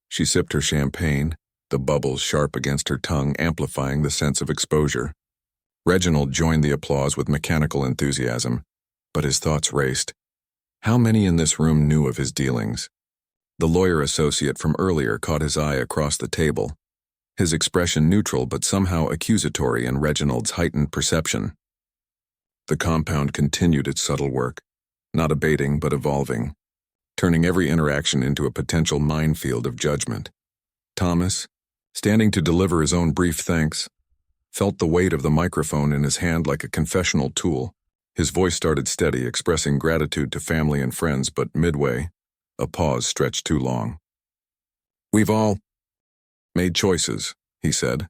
She sipped her champagne, the bubbles sharp against her tongue amplifying the sense of exposure. Reginald joined the applause with mechanical enthusiasm, but his thoughts raced. How many in this room knew of his dealings? The lawyer associate from earlier caught his eye across the table, his expression neutral but somehow accusatory in Reginald's heightened perception. The compound continued its subtle work, not abating but evolving, turning every interaction into a potential minefield of judgment. Thomas, standing to deliver his own brief thanks, felt the weight of the microphone in his hand like a confessional tool. His voice started steady, expressing gratitude to family and friends, but midway, a pause stretched too long. "We've all made choices," he said,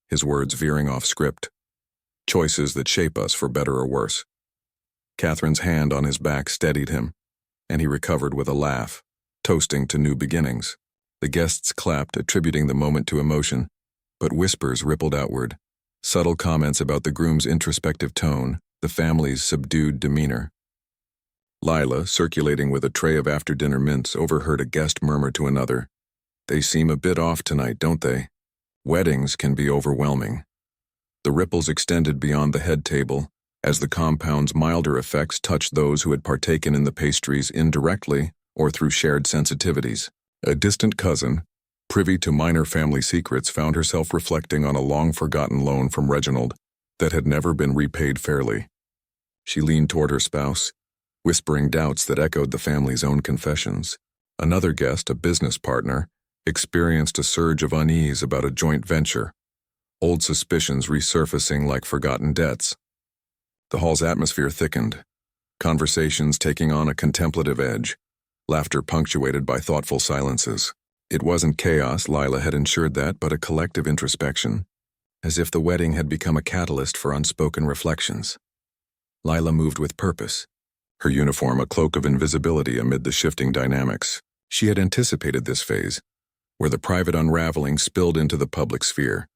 his words veering off script. "Choices that shape us for better or worse." Catherine's hand on his back steadied him, and he recovered with a laugh, toasting to new beginnings. The guests clapped, attributing the moment to emotion, but whispers rippled outward, subtle comments about the groom's introspective tone, the family's subdued demeanor. Lila, circulating with a tray of after-dinner mints, overheard a guest murmur to another, "They seem a bit off tonight, don't they? Weddings can be overwhelming." The ripples extended beyond the head table, as the compound's milder effects touched those who had partaken in the pastries indirectly or through shared sensitivities. A distant cousin, privy to minor family secrets, found herself reflecting on a long-forgotten loan from Reginald that had never been repaid fairly. She leaned toward her spouse, whispering doubts that echoed the family's own confessions. Another guest, a business partner, experienced a surge of unease about a joint venture, old suspicions resurfacing like forgotten debts. The hall's atmosphere thickened, conversations taking on a contemplative edge, laughter punctuated by thoughtful silences. It wasn't chaos, Lila had ensured that, but a collective introspection, as if the wedding had become a catalyst for unspoken reflections. Lila moved with purpose, her uniform a cloak of invisibility amid the shifting dynamics. She had anticipated this phase, where the private unraveling spilled into the public sphere,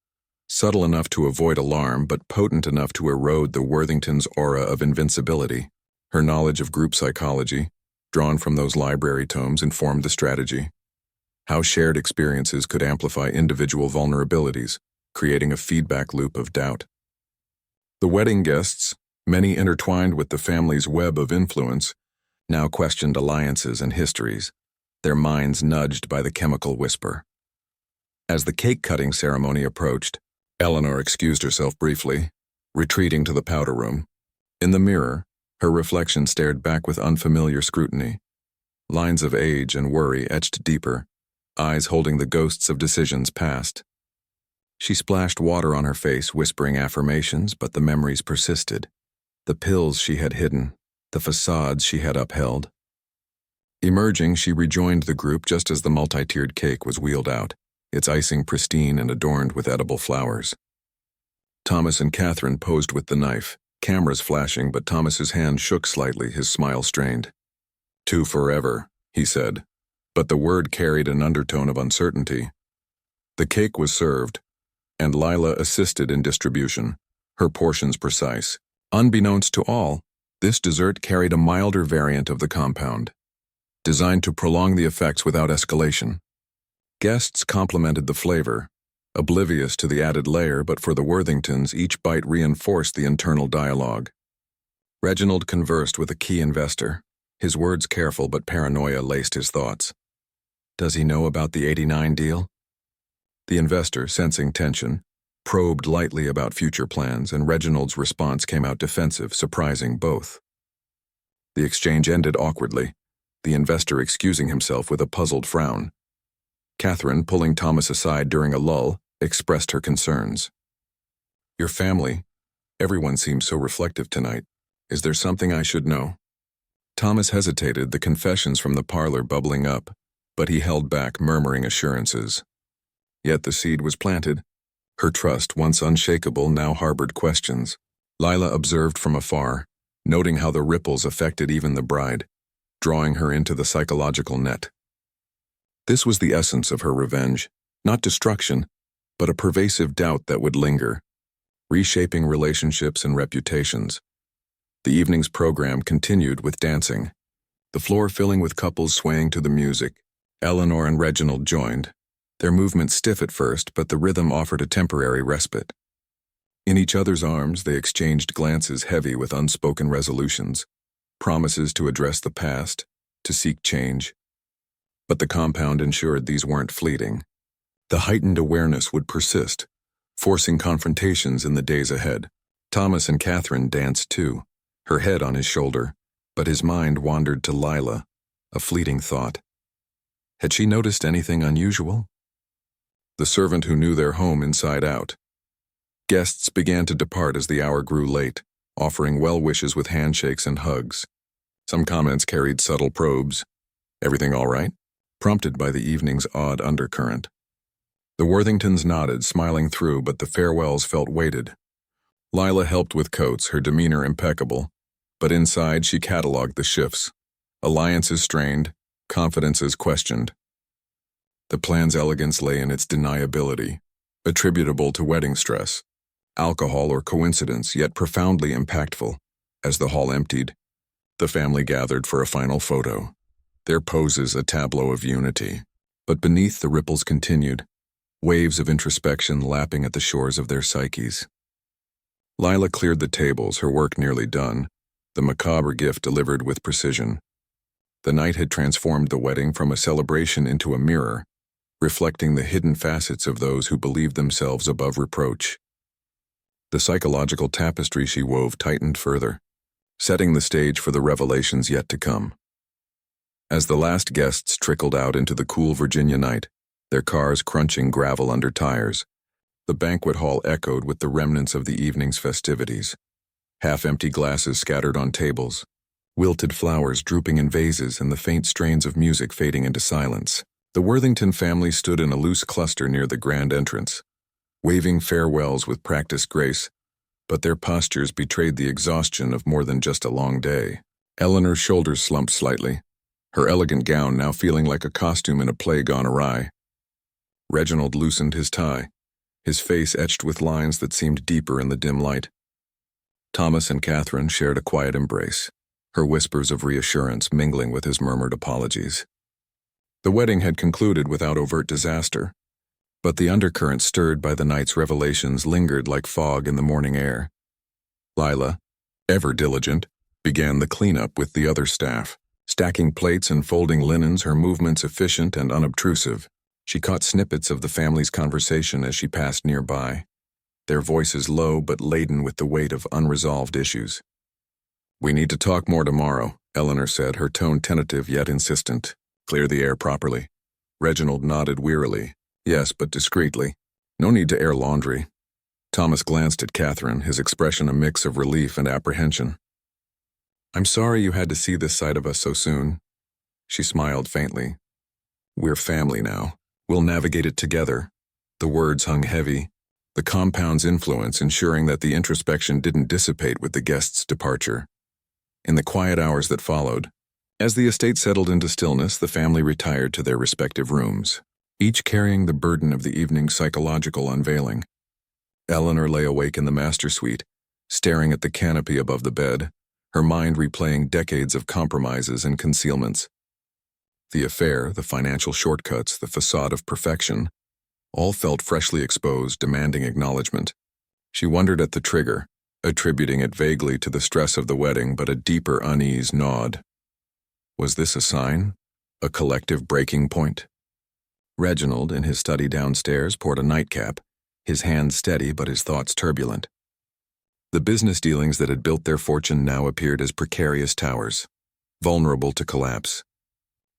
subtle enough to avoid alarm but potent enough to erode the Worthingtons' aura of invincibility. Her knowledge of group psychology, drawn from those library tomes, informed the strategy. How shared experiences could amplify individual vulnerabilities, creating a feedback loop of doubt. The wedding guests, many intertwined with the family's web of influence, now questioned alliances and histories, their minds nudged by the chemical whisper. As the cake-cutting ceremony approached, Eleanor excused herself briefly, retreating to the powder room. In the mirror, her reflection stared back with unfamiliar scrutiny. Lines of age and worry etched deeper, eyes holding the ghosts of decisions past. She splashed water on her face, whispering affirmations, but the memories persisted. The pills she had hidden, the facades she had upheld. Emerging, she rejoined the group just as the multi-tiered cake was wheeled out, its icing pristine and adorned with edible flowers. Thomas and Catherine posed with the knife, cameras flashing, but Thomas's hand shook slightly, his smile strained. "To forever," he said, but the word carried an undertone of uncertainty. The cake was served, and Lila assisted in distribution, her portions precise. Unbeknownst to all, this dessert carried a milder variant of the compound, designed to prolong the effects without escalation. Guests complimented the flavor, oblivious to the added layer, but for the Worthingtons, each bite reinforced the internal dialogue. Reginald conversed with a key investor, his words careful but paranoia laced his thoughts. Does he know about the '89 deal? The investor, sensing tension, probed lightly about future plans, and Reginald's response came out defensive, surprising both. The exchange ended awkwardly, the investor excusing himself with a puzzled frown. Catherine, pulling Thomas aside during a lull, expressed her concerns. "Your family, everyone seems so reflective tonight. Is there something I should know?" Thomas hesitated, the confessions from the parlor bubbling up, but he held back, murmuring assurances. Yet the seed was planted. Her trust, once unshakable, now harbored questions. Lila observed from afar, noting how the ripples affected even the bride, drawing her into the psychological net. This was the essence of her revenge, not destruction, but a pervasive doubt that would linger, reshaping relationships and reputations. The evening's program continued with dancing, the floor filling with couples swaying to the music. Eleanor and Reginald joined, their movements stiff at first, but the rhythm offered a temporary respite. In each other's arms, they exchanged glances heavy with unspoken resolutions, promises to address the past, to seek change. But the compound ensured these weren't fleeting. The heightened awareness would persist, forcing confrontations in the days ahead. Thomas and Catherine danced too, her head on his shoulder, but his mind wandered to Lila, a fleeting thought. Had she noticed anything unusual? The servant who knew their home inside out. Guests began to depart as the hour grew late, offering well wishes with handshakes and hugs. Some comments carried subtle probes. Everything all right? Prompted by the evening's odd undercurrent. The Worthingtons nodded, smiling through, but the farewells felt weighted. Lila helped with coats, her demeanor impeccable, but inside she catalogued the shifts. Alliances strained, confidences questioned. The plan's elegance lay in its deniability, attributable to wedding stress, alcohol or coincidence, yet profoundly impactful. As the hall emptied, the family gathered for a final photo, their poses a tableau of unity. But beneath the ripples continued, waves of introspection lapping at the shores of their psyches. Lila cleared the tables, her work nearly done, the macabre gift delivered with precision. The night had transformed the wedding from a celebration into a mirror, reflecting the hidden facets of those who believed themselves above reproach. The psychological tapestry she wove tightened further, setting the stage for the revelations yet to come. As the last guests trickled out into the cool Virginia night, their cars crunching gravel under tires, the banquet hall echoed with the remnants of the evening's festivities. Half-empty glasses scattered on tables, wilted flowers drooping in vases, and the faint strains of music fading into silence. The Worthington family stood in a loose cluster near the grand entrance, waving farewells with practiced grace, but their postures betrayed the exhaustion of more than just a long day. Eleanor's shoulders slumped slightly, her elegant gown now feeling like a costume in a play gone awry. Reginald loosened his tie, his face etched with lines that seemed deeper in the dim light. Thomas and Catherine shared a quiet embrace, her whispers of reassurance mingling with his murmured apologies. The wedding had concluded without overt disaster, but the undercurrent stirred by the night's revelations lingered like fog in the morning air. Lila, ever diligent, began the cleanup with the other staff, stacking plates and folding linens, her movements efficient and unobtrusive. She caught snippets of the family's conversation as she passed nearby, their voices low but laden with the weight of unresolved issues. "We need to talk more tomorrow," Eleanor said, her tone tentative yet insistent. "Clear the air properly." Reginald nodded wearily. "Yes, but discreetly. No need to air laundry." Thomas glanced at Catherine, his expression a mix of relief and apprehension. "I'm sorry you had to see this side of us so soon." She smiled faintly. "We're family now. We'll navigate it together." The words hung heavy, the compound's influence ensuring that the introspection didn't dissipate with the guests' departure. In the quiet hours that followed, as the estate settled into stillness, the family retired to their respective rooms, each carrying the burden of the evening's psychological unveiling. Eleanor lay awake in the master suite, staring at the canopy above the bed, her mind replaying decades of compromises and concealments. The affair, the financial shortcuts, the facade of perfection, all felt freshly exposed, demanding acknowledgement. She wondered at the trigger, attributing it vaguely to the stress of the wedding, but a deeper unease gnawed. Was this a sign? A collective breaking point? Reginald, in his study downstairs, poured a nightcap, his hands steady but his thoughts turbulent. The business dealings that had built their fortune now appeared as precarious towers, vulnerable to collapse.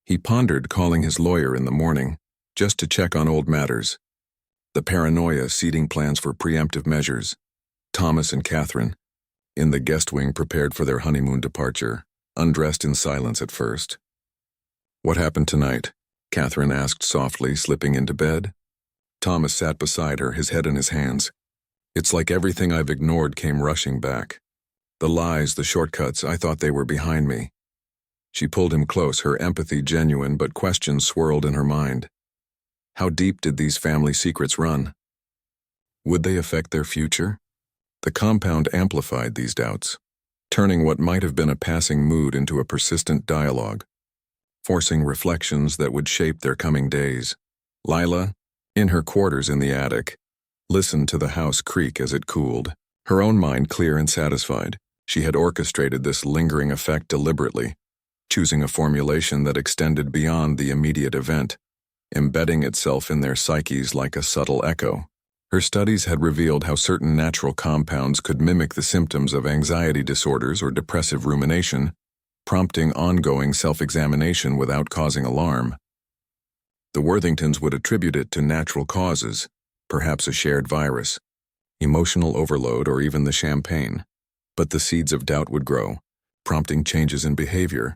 He pondered calling his lawyer in the morning, just to check on old matters. The paranoia seeding plans for preemptive measures. Thomas and Catherine, in the guest wing, prepared for their honeymoon departure, undressed in silence at first. "What happened tonight?" Catherine asked softly, slipping into bed. Thomas sat beside her, his head in his hands. "It's like everything I've ignored came rushing back. The lies, the shortcuts, I thought they were behind me." She pulled him close, her empathy genuine, but questions swirled in her mind. How deep did these family secrets run? Would they affect their future? The compound amplified these doubts. turning what might have been a passing mood into a persistent dialogue, forcing reflections that would shape their coming days. Lila, in her quarters in the attic, listened to the house creak as it cooled, her own mind clear and satisfied. She had orchestrated this lingering effect deliberately, choosing a formulation that extended beyond the immediate event, embedding itself in their psyches like a subtle echo. Her studies had revealed how certain natural compounds could mimic the symptoms of anxiety disorders or depressive rumination, prompting ongoing self-examination without causing alarm. The Worthingtons would attribute it to natural causes, perhaps a shared virus, emotional overload, or even the champagne. But the seeds of doubt would grow, prompting changes in behavior,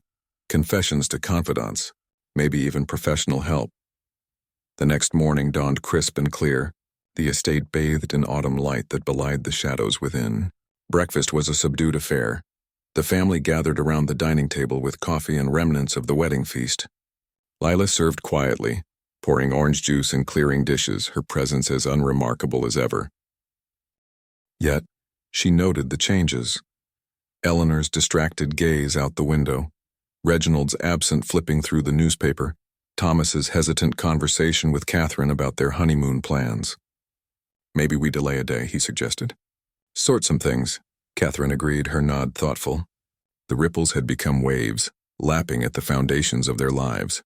confessions to confidants, maybe even professional help. The next morning dawned crisp and clear, the estate bathed in autumn light that belied the shadows within. Breakfast was a subdued affair. The family gathered around the dining table with coffee and remnants of the wedding feast. Lila served quietly, pouring orange juice and clearing dishes, her presence as unremarkable as ever. Yet, she noted the changes. Eleanor's distracted gaze out the window, Reginald's absent flipping through the newspaper, Thomas's hesitant conversation with Catherine about their honeymoon plans. "Maybe we delay a day," he suggested. "Sort some things," Catherine agreed, her nod thoughtful. The ripples had become waves, lapping at the foundations of their lives.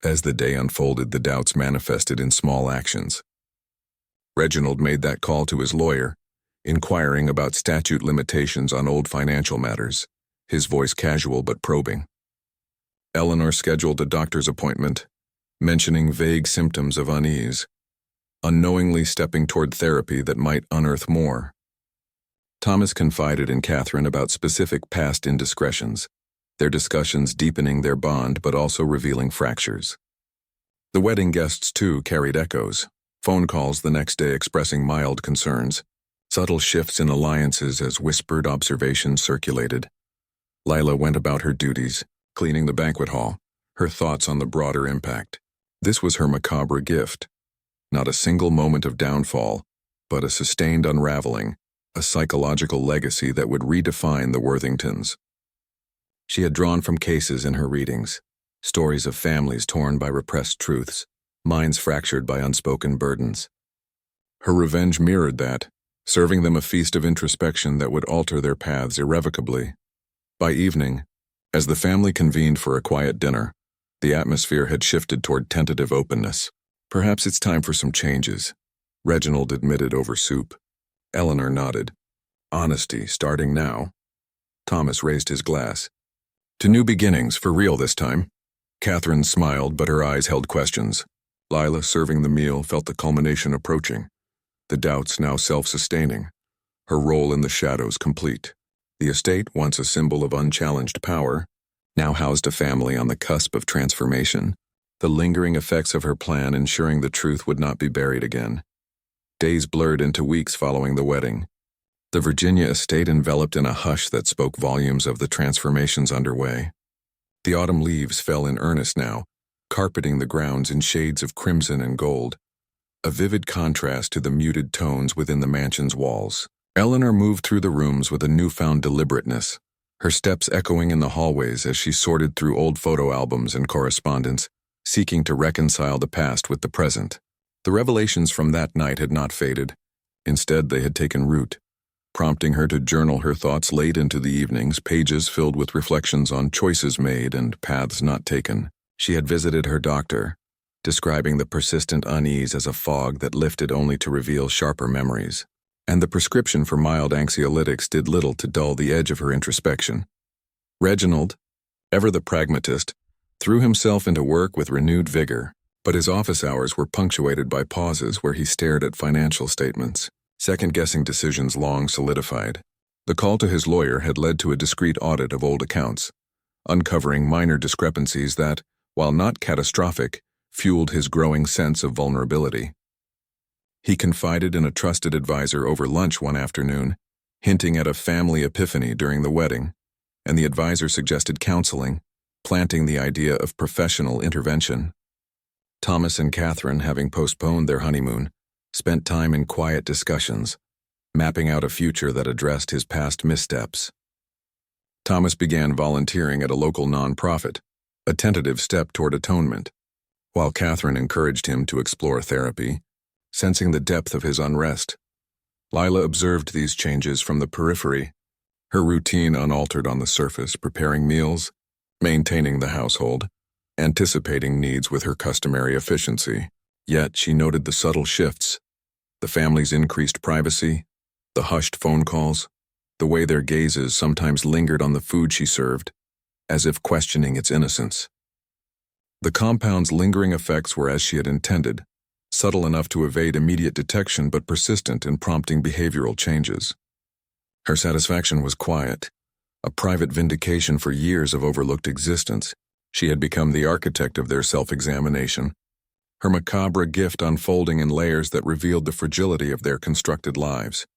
As the day unfolded, the doubts manifested in small actions. Reginald made that call to his lawyer, inquiring about statute limitations on old financial matters, his voice casual but probing. Eleanor scheduled a doctor's appointment, mentioning vague symptoms of unease, unknowingly stepping toward therapy that might unearth more. Thomas confided in Catherine about specific past indiscretions, their discussions deepening their bond but also revealing fractures. The wedding guests, too, carried echoes, phone calls the next day expressing mild concerns, subtle shifts in alliances as whispered observations circulated. Lila went about her duties, cleaning the banquet hall, her thoughts on the broader impact. This was her macabre gift. Not a single moment of downfall, but a sustained unraveling, a psychological legacy that would redefine the Worthingtons. She had drawn from cases in her readings, stories of families torn by repressed truths, minds fractured by unspoken burdens. Her revenge mirrored that, serving them a feast of introspection that would alter their paths irrevocably. By evening, as the family convened for a quiet dinner, the atmosphere had shifted toward tentative openness. "Perhaps it's time for some changes," Reginald admitted over soup. Eleanor nodded. "Honesty, starting now." Thomas raised his glass. "To new beginnings, for real this time." Catherine smiled, but her eyes held questions. Lila, serving the meal, felt the culmination approaching. The doubts now self-sustaining. Her role in the shadows complete. The estate, once a symbol of unchallenged power, now housed a family on the cusp of transformation, the lingering effects of her plan ensuring the truth would not be buried again. Days blurred into weeks following the wedding. The Virginia estate enveloped in a hush that spoke volumes of the transformations underway. The autumn leaves fell in earnest now, carpeting the grounds in shades of crimson and gold, a vivid contrast to the muted tones within the mansion's walls. Eleanor moved through the rooms with a newfound deliberateness, her steps echoing in the hallways as she sorted through old photo albums and correspondence, seeking to reconcile the past with the present. The revelations from that night had not faded. Instead, they had taken root, prompting her to journal her thoughts late into the evenings, pages filled with reflections on choices made and paths not taken. She had visited her doctor, describing the persistent unease as a fog that lifted only to reveal sharper memories. And the prescription for mild anxiolytics did little to dull the edge of her introspection. Reginald, ever the pragmatist, threw himself into work with renewed vigor, but his office hours were punctuated by pauses where he stared at financial statements, second-guessing decisions long solidified. The call to his lawyer had led to a discreet audit of old accounts, uncovering minor discrepancies that, while not catastrophic, fueled his growing sense of vulnerability. He confided in a trusted advisor over lunch one afternoon, hinting at a family epiphany during the wedding, and the advisor suggested counseling, planting the idea of professional intervention. Thomas and Catherine, having postponed their honeymoon, spent time in quiet discussions, mapping out a future that addressed his past missteps. Thomas began volunteering at a local nonprofit, a tentative step toward atonement, while Catherine encouraged him to explore therapy, sensing the depth of his unrest. Lila observed these changes from the periphery, her routine unaltered on the surface, preparing meals, maintaining the household, anticipating needs with her customary efficiency. Yet she noted the subtle shifts, the family's increased privacy, the hushed phone calls, the way their gazes sometimes lingered on the food she served, as if questioning its innocence. The compound's lingering effects were as she had intended, subtle enough to evade immediate detection but persistent in prompting behavioral changes. Her satisfaction was quiet, a private vindication for years of overlooked existence. She had become the architect of their self-examination, her macabre gift unfolding in layers that revealed the fragility of their constructed lives.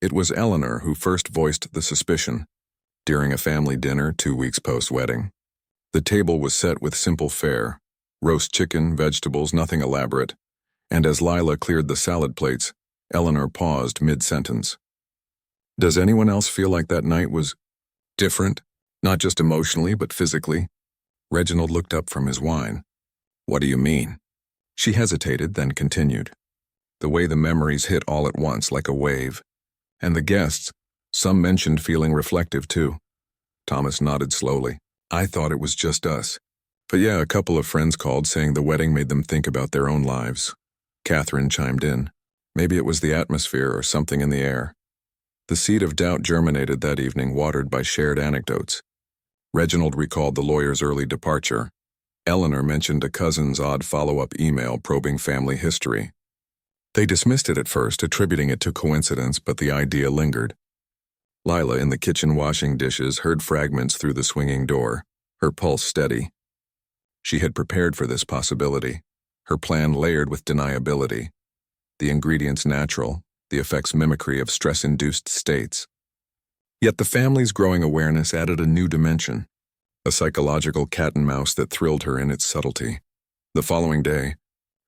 It was Eleanor who first voiced the suspicion, during a family dinner 2 weeks post-wedding. The table was set with simple fare, roast chicken, vegetables, nothing elaborate, and as Lila cleared the salad plates, Eleanor paused mid-sentence. "Does anyone else feel like that night was different, not just emotionally but physically?" Reginald looked up from his wine. "What do you mean?" She hesitated, then continued. The way the memories hit all at once like a wave. And the guests, some mentioned feeling reflective too. Thomas nodded slowly. "I thought it was just us. But yeah, a couple of friends called saying the wedding made them think about their own lives." Catherine chimed in. Maybe it was the atmosphere or something in the air. The seed of doubt germinated that evening, watered by shared anecdotes. Reginald recalled the lawyer's early departure. Eleanor mentioned a cousin's odd follow-up email probing family history. They dismissed it at first, attributing it to coincidence, but the idea lingered. Lila, in the kitchen washing dishes, heard fragments through the swinging door, her pulse steady. She had prepared for this possibility, her plan layered with deniability. The ingredients natural, the effects mimicry of stress-induced states. Yet the family's growing awareness added a new dimension, a psychological cat-and-mouse that thrilled her in its subtlety. The following day,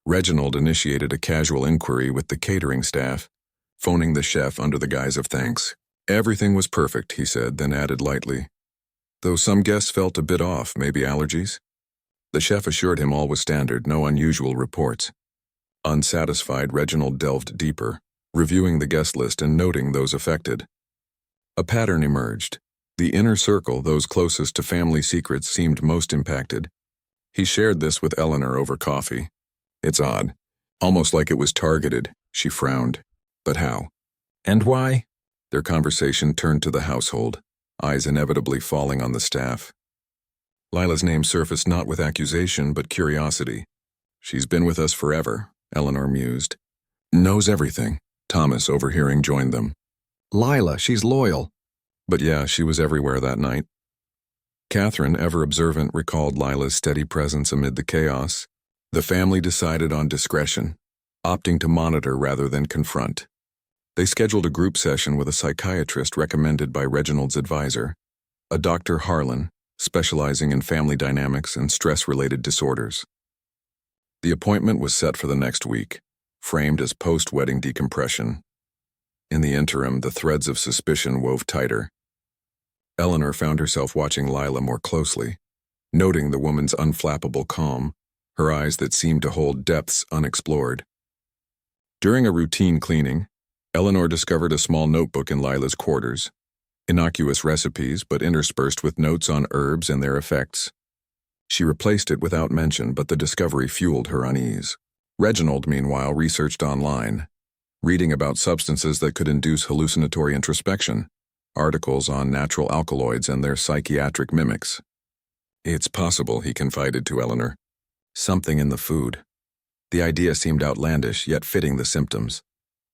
Reginald initiated a casual inquiry with the catering staff, phoning the chef under the guise of thanks. Everything was perfect, he said, then added lightly, though some guests felt a bit off, maybe allergies. The chef assured him all was standard, no unusual reports. Unsatisfied, Reginald delved deeper, reviewing the guest list and noting those affected. A pattern emerged. The inner circle, those closest to family secrets, seemed most impacted. He shared this with Eleanor over coffee. "It's odd. Almost like it was targeted," she frowned. "But how? And why?" Their conversation turned to the household, eyes inevitably falling on the staff. Lila's name surfaced not with accusation but curiosity. "She's been with us forever," Eleanor mused. "Knows everything." Thomas, overhearing, joined them. "Lila, she's loyal." But yeah, she was everywhere that night. Catherine, ever observant, recalled Lila's steady presence amid the chaos. The family decided on discretion, opting to monitor rather than confront. They scheduled a group session with a psychiatrist recommended by Reginald's advisor, a Dr. Harlan, specializing in family dynamics and stress-related disorders. The appointment was set for the next week, framed as post-wedding decompression. In the interim, the threads of suspicion wove tighter. Eleanor found herself watching Lila more closely, noting the woman's unflappable calm, her eyes that seemed to hold depths unexplored. During a routine cleaning, Eleanor discovered a small notebook in Lila's quarters, innocuous recipes but interspersed with notes on herbs and their effects. She replaced it without mention, but the discovery fueled her unease. Reginald, meanwhile, researched online, reading about substances that could induce hallucinatory introspection, articles on natural alkaloids and their psychiatric mimics. "It's possible," he confided to Eleanor. "Something in the food." The idea seemed outlandish, yet fitting the symptoms.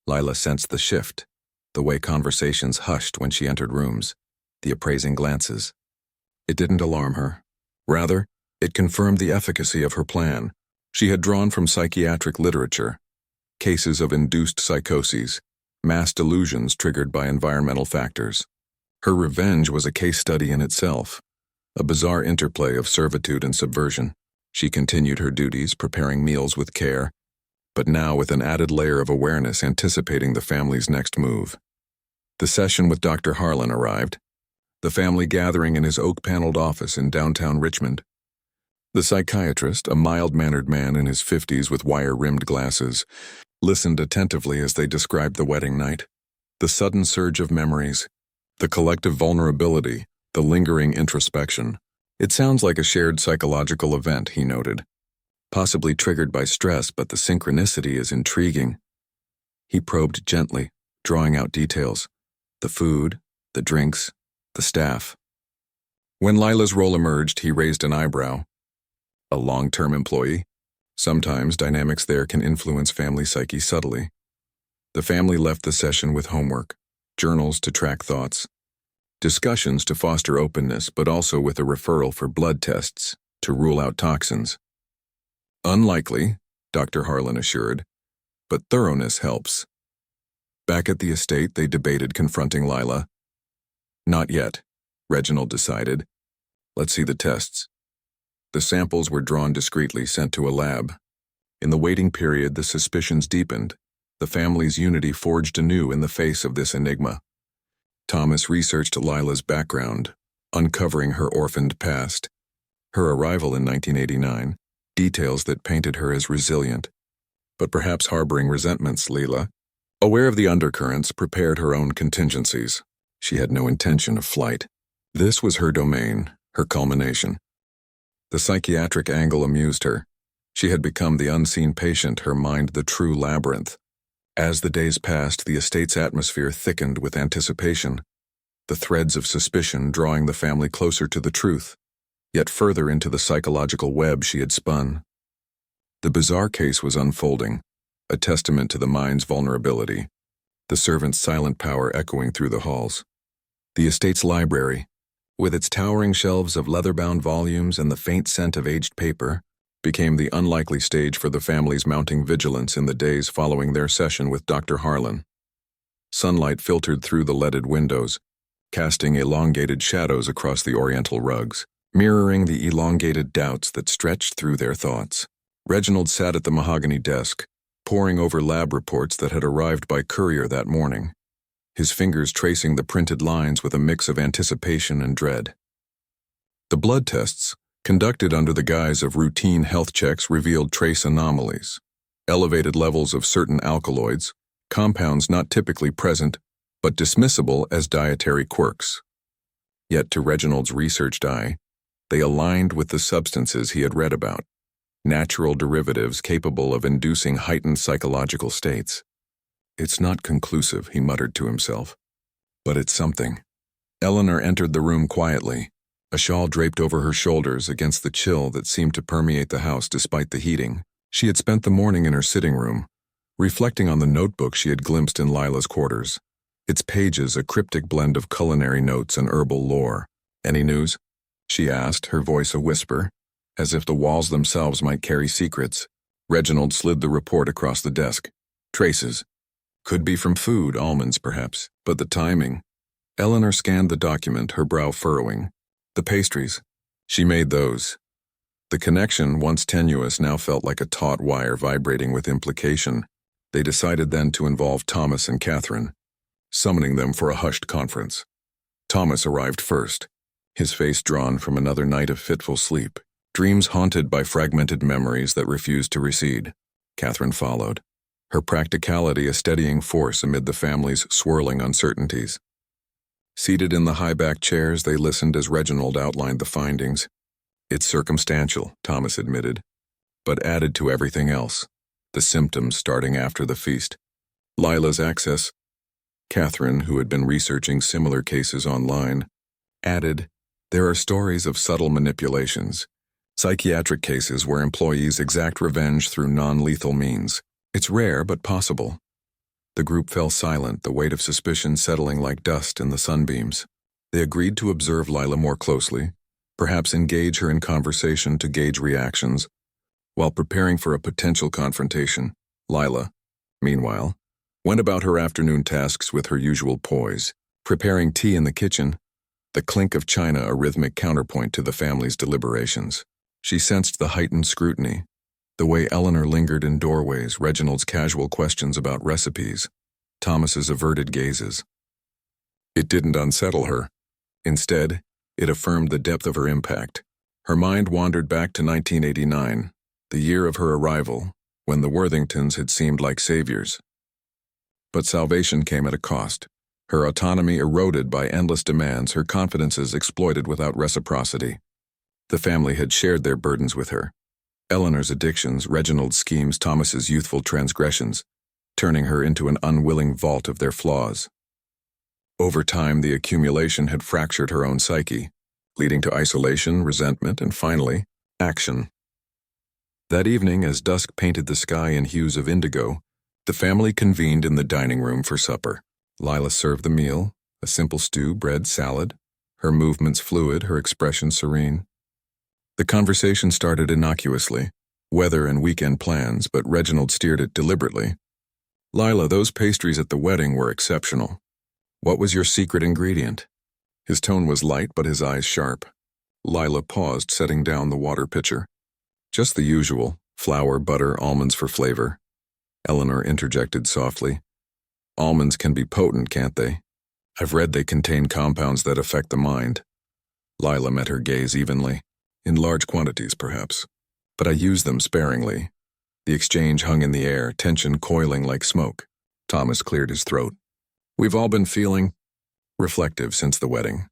Lila sensed the shift, the way conversations hushed when she entered rooms, the appraising glances. It didn't alarm her. Rather, it confirmed the efficacy of her plan. She had drawn from psychiatric literature, cases of induced psychoses, mass delusions triggered by environmental factors. Her revenge was a case study in itself, a bizarre interplay of servitude and subversion. She continued her duties, preparing meals with care, but now with an added layer of awareness anticipating the family's next move. The session with Dr. Harlan arrived. the family gathering in his oak-paneled office in downtown Richmond. The psychiatrist, a mild-mannered man in his 50s with wire-rimmed glasses, listened attentively as they described the wedding night. The sudden surge of memories, the collective vulnerability, the lingering introspection. It sounds like a shared psychological event, he noted. Possibly triggered by stress, but the synchronicity is intriguing. He probed gently, drawing out details. The food, the drinks, the staff. When Lila's role emerged, he raised an eyebrow. A long-term employee? Sometimes dynamics there can influence family psyche subtly. The family left the session with homework, journals to track thoughts, discussions to foster openness, but also with a referral for blood tests to rule out toxins. Unlikely, Dr. Harlan assured, but thoroughness helps. Back at the estate, they debated confronting Lila. Not yet, Reginald decided. Let's see the tests. The samples were drawn discreetly, sent to a lab. In the waiting period, the suspicions deepened. The family's unity forged anew in the face of this enigma. Thomas researched Lila's background, uncovering her orphaned past. Her arrival in 1989, details that painted her as resilient, but perhaps harboring resentments. Lila, aware of the undercurrents, prepared her own contingencies. She had no intention of flight. This was her domain, her culmination. The psychiatric angle amused her. She had become the unseen patient, her mind the true labyrinth. As the days passed, the estate's atmosphere thickened with anticipation, the threads of suspicion drawing the family closer to the truth, yet further into the psychological web she had spun. The bizarre case was unfolding, a testament to the mind's vulnerability, the servant's silent power echoing through the halls. The estate's library, with its towering shelves of leather-bound volumes and the faint scent of aged paper, became the unlikely stage for the family's mounting vigilance in the days following their session with Dr. Harlan. Sunlight filtered through the leaded windows, casting elongated shadows across the oriental rugs, mirroring the elongated doubts that stretched through their thoughts. Reginald sat at the mahogany desk, poring over lab reports that had arrived by courier that morning, his fingers tracing the printed lines with a mix of anticipation and dread. The blood tests, conducted under the guise of routine health checks, revealed trace anomalies, elevated levels of certain alkaloids, compounds not typically present but dismissible as dietary quirks. Yet to Reginald's researched eye, they aligned with the substances he had read about, natural derivatives capable of inducing heightened psychological states. It's not conclusive, he muttered to himself, but it's something. Eleanor entered the room quietly, a shawl draped over her shoulders against the chill that seemed to permeate the house despite the heating. She had spent the morning in her sitting room, reflecting on the notebook she had glimpsed in Lila's quarters, its pages a cryptic blend of culinary notes and herbal lore. Any news? She asked, her voice a whisper, as if the walls themselves might carry secrets. Reginald slid the report across the desk. Traces. Could be from food, almonds perhaps, but the timing. Eleanor scanned the document, her brow furrowing. The pastries. She made those. The connection, once tenuous, now felt like a taut wire vibrating with implication. They decided then to involve Thomas and Catherine, summoning them for a hushed conference. Thomas arrived first, his face drawn from another night of fitful sleep, dreams haunted by fragmented memories that refused to recede. Catherine followed, her practicality a steadying force amid the family's swirling uncertainties. Seated in the high-backed chairs, they listened as Reginald outlined the findings. It's circumstantial, Thomas admitted, but added to everything else, the symptoms starting after the feast. Lila's access. Catherine, who had been researching similar cases online, added, there are stories of subtle manipulations, psychiatric cases where employees exact revenge through non-lethal means. It's rare but possible. The group fell silent, the weight of suspicion settling like dust in the sunbeams. They agreed to observe Lila more closely, perhaps engage her in conversation to gauge reactions. While preparing for a potential confrontation, Lila, meanwhile, went about her afternoon tasks with her usual poise, preparing tea in the kitchen, the clink of china a rhythmic counterpoint to the family's deliberations. She sensed the heightened scrutiny, the way Eleanor lingered in doorways, Reginald's casual questions about recipes, Thomas's averted gazes. It didn't unsettle her. Instead, it affirmed the depth of her impact. Her mind wandered back to 1989, the year of her arrival, when the Worthingtons had seemed like saviors. But salvation came at a cost. Her autonomy eroded by endless demands, her confidences exploited without reciprocity. The family had shared their burdens with her. Eleanor's addictions, Reginald's schemes, Thomas's youthful transgressions, turning her into an unwilling vault of their flaws. Over time, the accumulation had fractured her own psyche, leading to isolation, resentment, and finally, action. That evening, as dusk painted the sky in hues of indigo, the family convened in the dining room for supper. Lila served the meal, a simple stew, bread, salad, her movements fluid, her expression serene. The conversation started innocuously, weather and weekend plans, but Reginald steered it deliberately. Lila, those pastries at the wedding were exceptional. What was your secret ingredient? His tone was light, but his eyes sharp. Lila paused, setting down the water pitcher. Just the usual, flour, butter, almonds for flavor. Eleanor interjected softly. Almonds can be potent, can't they? I've read they contain compounds that affect the mind. Lila met her gaze evenly. In large quantities, perhaps. But I use them sparingly. The exchange hung in the air, tension coiling like smoke. Thomas cleared his throat. We've all been feeling reflective since the wedding.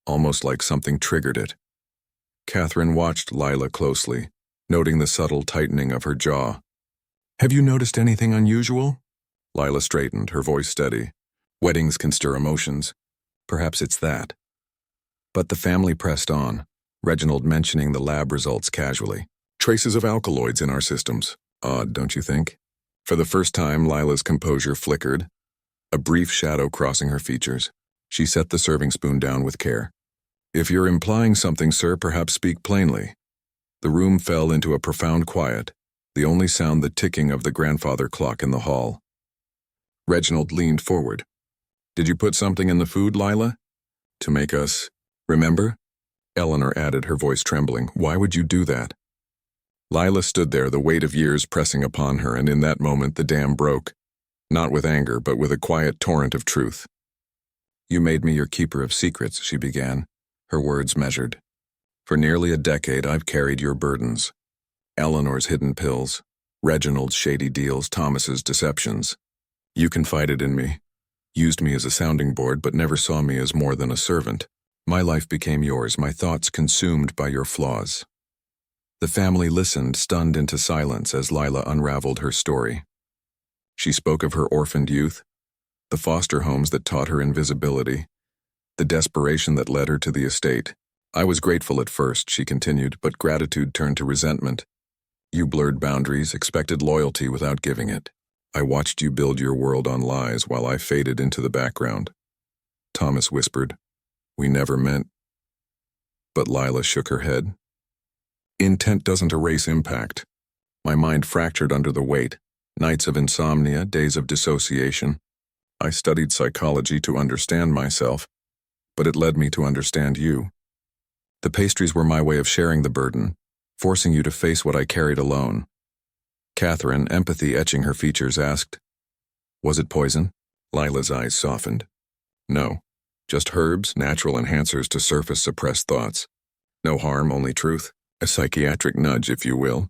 Almost like something triggered it. Catherine watched Lila closely, noting the subtle tightening of her jaw. Have you noticed anything unusual? Lila straightened, her voice steady. Weddings can stir emotions. Perhaps it's that. But the family pressed on, Reginald mentioning the lab results casually. Traces of alkaloids in our systems. Odd, don't you think? For the first time, Lila's composure flickered, a brief shadow crossing her features. She set the serving spoon down with care. If you're implying something, sir, perhaps speak plainly. The room fell into a profound quiet, the only sound the ticking of the grandfather clock in the hall. Reginald leaned forward. Did you put something in the food, Lila? To make us remember? Eleanor added, her voice trembling. Why would you do that? Lila stood there, the weight of years pressing upon her, and in that moment the dam broke. Not with anger, but with a quiet torrent of truth. You made me your keeper of secrets, she began, her words measured. For nearly a decade I've carried your burdens. Eleanor's hidden pills, Reginald's shady deals, Thomas's deceptions. You confided in me, used me as a sounding board, but never saw me as more than a servant. My life became yours, my thoughts consumed by your flaws. The family listened, stunned into silence as Lila unraveled her story. She spoke of her orphaned youth, the foster homes that taught her invisibility, the desperation that led her to the estate. I was grateful at first, she continued, but gratitude turned to resentment. You blurred boundaries, expected loyalty without giving it. I watched you build your world on lies while I faded into the background. Thomas whispered, We never meant. But Lila shook her head. Intent doesn't erase impact. My mind fractured under the weight. Nights of insomnia, days of dissociation. I studied psychology to understand myself, but it led me to understand you. The pastries were my way of sharing the burden, forcing you to face what I carried alone. Catherine, empathy etching her features, asked, Was it poison? Lila's eyes softened. No, just herbs, natural enhancers to surface suppressed thoughts. No harm, only truth. A psychiatric nudge, if you will.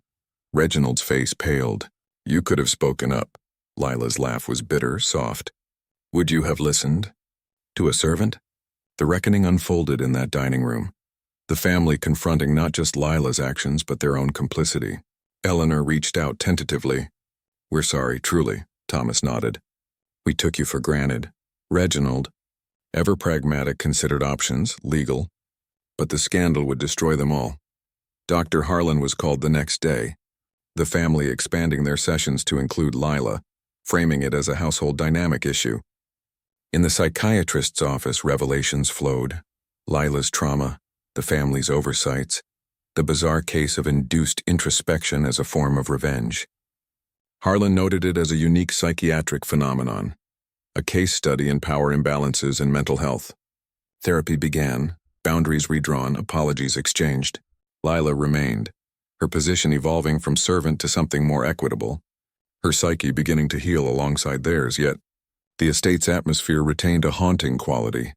Reginald's face paled. You could have spoken up. Lila's laugh was bitter, soft. Would you have listened? To a servant? The reckoning unfolded in that dining room. The family confronting not just Lila's actions, but their own complicity. Eleanor reached out tentatively. We're sorry, truly, Thomas nodded. We took you for granted. Reginald, ever pragmatic, considered options, legal, but the scandal would destroy them all. Dr. Harlan was called the next day, the family expanding their sessions to include Lila, framing it as a household dynamic issue. In the psychiatrist's office, revelations flowed. Lila's trauma, the family's oversights, the bizarre case of induced introspection as a form of revenge. Harlan noted it as a unique psychiatric phenomenon, a case study in power imbalances and mental health. Therapy began, boundaries redrawn, apologies exchanged. Lila remained, her position evolving from servant to something more equitable, her psyche beginning to heal alongside theirs, yet the estate's atmosphere retained a haunting quality.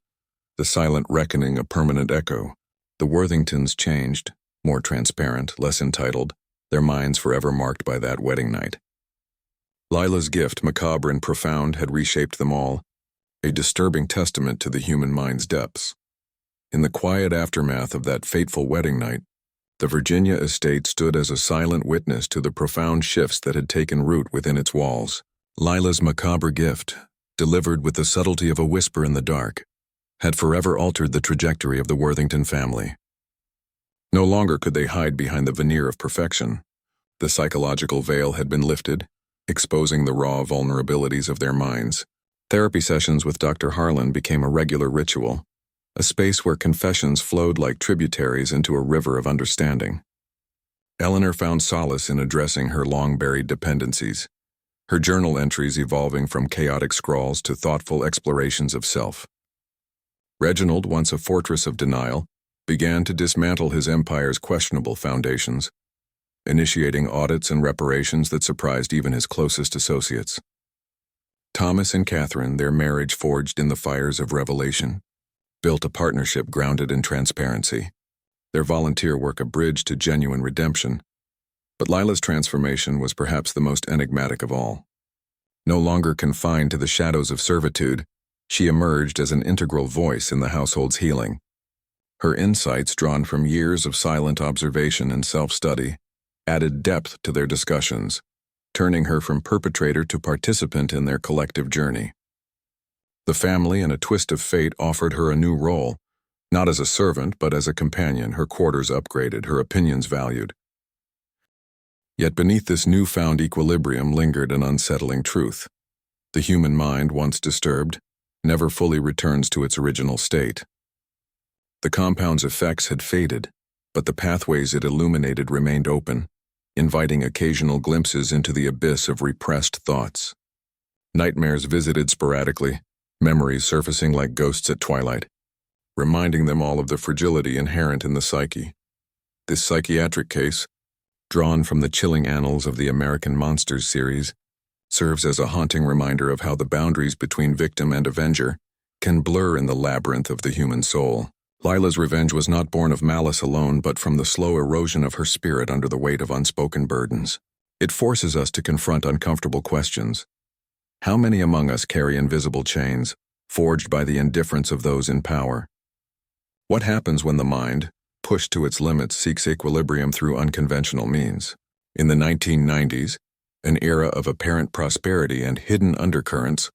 the silent reckoning a permanent echo. The Worthingtons changed, more transparent, less entitled, their minds forever marked by that wedding night. Lila's gift, macabre and profound, had reshaped them all, a disturbing testament to the human mind's depths. In the quiet aftermath of that fateful wedding night, the Virginia estate stood as a silent witness to the profound shifts that had taken root within its walls. Lila's macabre gift, delivered with the subtlety of a whisper in the dark, had forever altered the trajectory of the Worthington family. No longer could they hide behind the veneer of perfection. The psychological veil had been lifted, exposing the raw vulnerabilities of their minds. Therapy sessions with Dr. Harlan became a regular ritual, a space where confessions flowed like tributaries into a river of understanding. Eleanor found solace in addressing her long-buried dependencies, her journal entries evolving from chaotic scrawls to thoughtful explorations of self. Reginald, once a fortress of denial, began to dismantle his empire's questionable foundations, initiating audits and reparations that surprised even his closest associates. Thomas and Catherine, their marriage forged in the fires of revelation, built a partnership grounded in transparency, their volunteer work a bridge to genuine redemption. But Lila's transformation was perhaps the most enigmatic of all. No longer confined to the shadows of servitude, she emerged as an integral voice in the household's healing. Her insights, drawn from years of silent observation and self-study, added depth to their discussions, turning her from perpetrator to participant in their collective journey. The family, in a twist of fate, offered her a new role, not as a servant but as a companion, her quarters upgraded, her opinions valued. Yet beneath this newfound equilibrium lingered an unsettling truth. The human mind, once disturbed, never fully returns to its original state. The compound's effects had faded, but the pathways it illuminated remained open, inviting occasional glimpses into the abyss of repressed thoughts. Nightmares visited sporadically, memories surfacing like ghosts at twilight, reminding them all of the fragility inherent in the psyche. This psychiatric case, drawn from the chilling annals of the American Monsters series, serves as a haunting reminder of how the boundaries between victim and avenger can blur in the labyrinth of the human soul. Lila's revenge was not born of malice alone, but from the slow erosion of her spirit under the weight of unspoken burdens. It forces us to confront uncomfortable questions. How many among us carry invisible chains, forged by the indifference of those in power? What happens when the mind, pushed to its limits, seeks equilibrium through unconventional means? In the 1990s, an era of apparent prosperity and hidden undercurrents,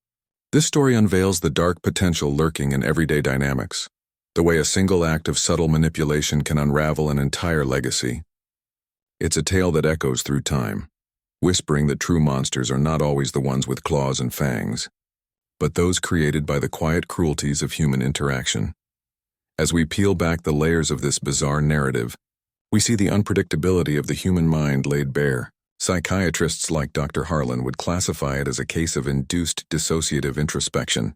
this story unveils the dark potential lurking in everyday dynamics, the way a single act of subtle manipulation can unravel an entire legacy. It's a tale that echoes through time, whispering that true monsters are not always the ones with claws and fangs, but those created by the quiet cruelties of human interaction. As we peel back the layers of this bizarre narrative, we see the unpredictability of the human mind laid bare. Psychiatrists like Dr. Harlan would classify it as a case of induced dissociative introspection,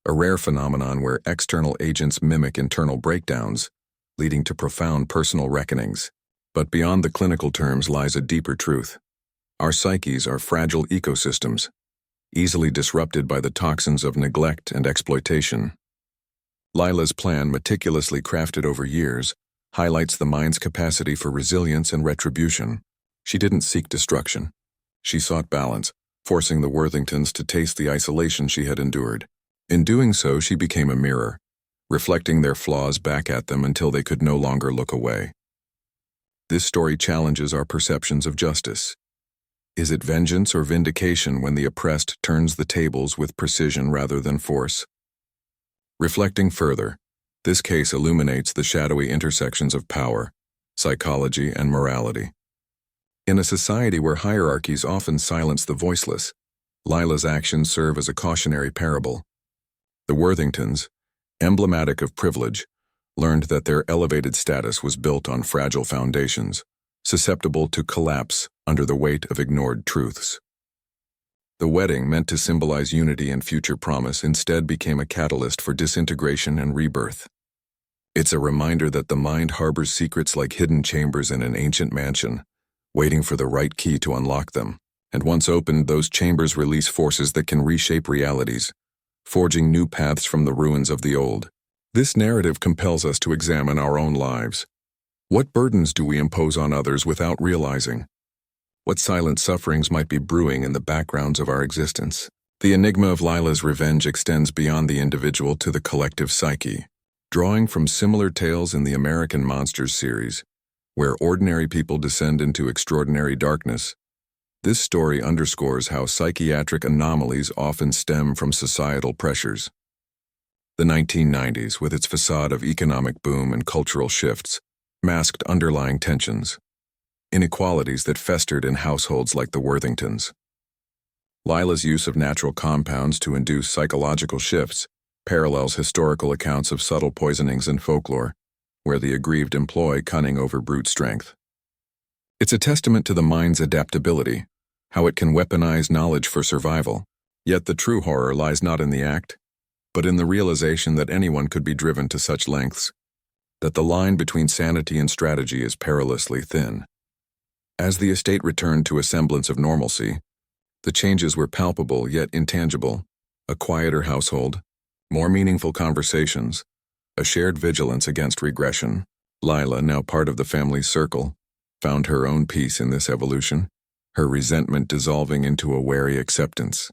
a rare phenomenon where external agents mimic internal breakdowns, leading to profound personal reckonings. But beyond the clinical terms lies a deeper truth. Our psyches are fragile ecosystems, easily disrupted by the toxins of neglect and exploitation. Lila's plan, meticulously crafted over years, highlights the mind's capacity for resilience and retribution. She didn't seek destruction. She sought balance, forcing the Worthingtons to taste the isolation she had endured. In doing so, she became a mirror, reflecting their flaws back at them until they could no longer look away. This story challenges our perceptions of justice. Is it vengeance or vindication when the oppressed turns the tables with precision rather than force? Reflecting further, this case illuminates the shadowy intersections of power, psychology, and morality. In a society where hierarchies often silence the voiceless, Lila's actions serve as a cautionary parable. The Worthingtons, emblematic of privilege, learned that their elevated status was built on fragile foundations, susceptible to collapse under the weight of ignored truths. The wedding, meant to symbolize unity and future promise, instead became a catalyst for disintegration and rebirth. It's a reminder that the mind harbors secrets like hidden chambers in an ancient mansion, waiting for the right key to unlock them. And once opened, those chambers release forces that can reshape realities, forging new paths from the ruins of the old. This narrative compels us to examine our own lives. What burdens do we impose on others without realizing? What silent sufferings might be brewing in the backgrounds of our existence? The enigma of Lila's revenge extends beyond the individual to the collective psyche. Drawing from similar tales in the American Monsters series, where ordinary people descend into extraordinary darkness, this story underscores how psychiatric anomalies often stem from societal pressures. The 1990s, with its facade of economic boom and cultural shifts, masked underlying tensions, inequalities that festered in households like the Worthingtons. Lila's use of natural compounds to induce psychological shifts parallels historical accounts of subtle poisonings in folklore, where the aggrieved employ cunning over brute strength. It's a testament to the mind's adaptability, how it can weaponize knowledge for survival. Yet the true horror lies not in the act, but in the realization that anyone could be driven to such lengths, that the line between sanity and strategy is perilously thin. As the estate returned to a semblance of normalcy, the changes were palpable yet intangible: a quieter household, more meaningful conversations, a shared vigilance against regression. Lila, now part of the family's circle, found her own peace in this evolution, her resentment dissolving into a wary acceptance.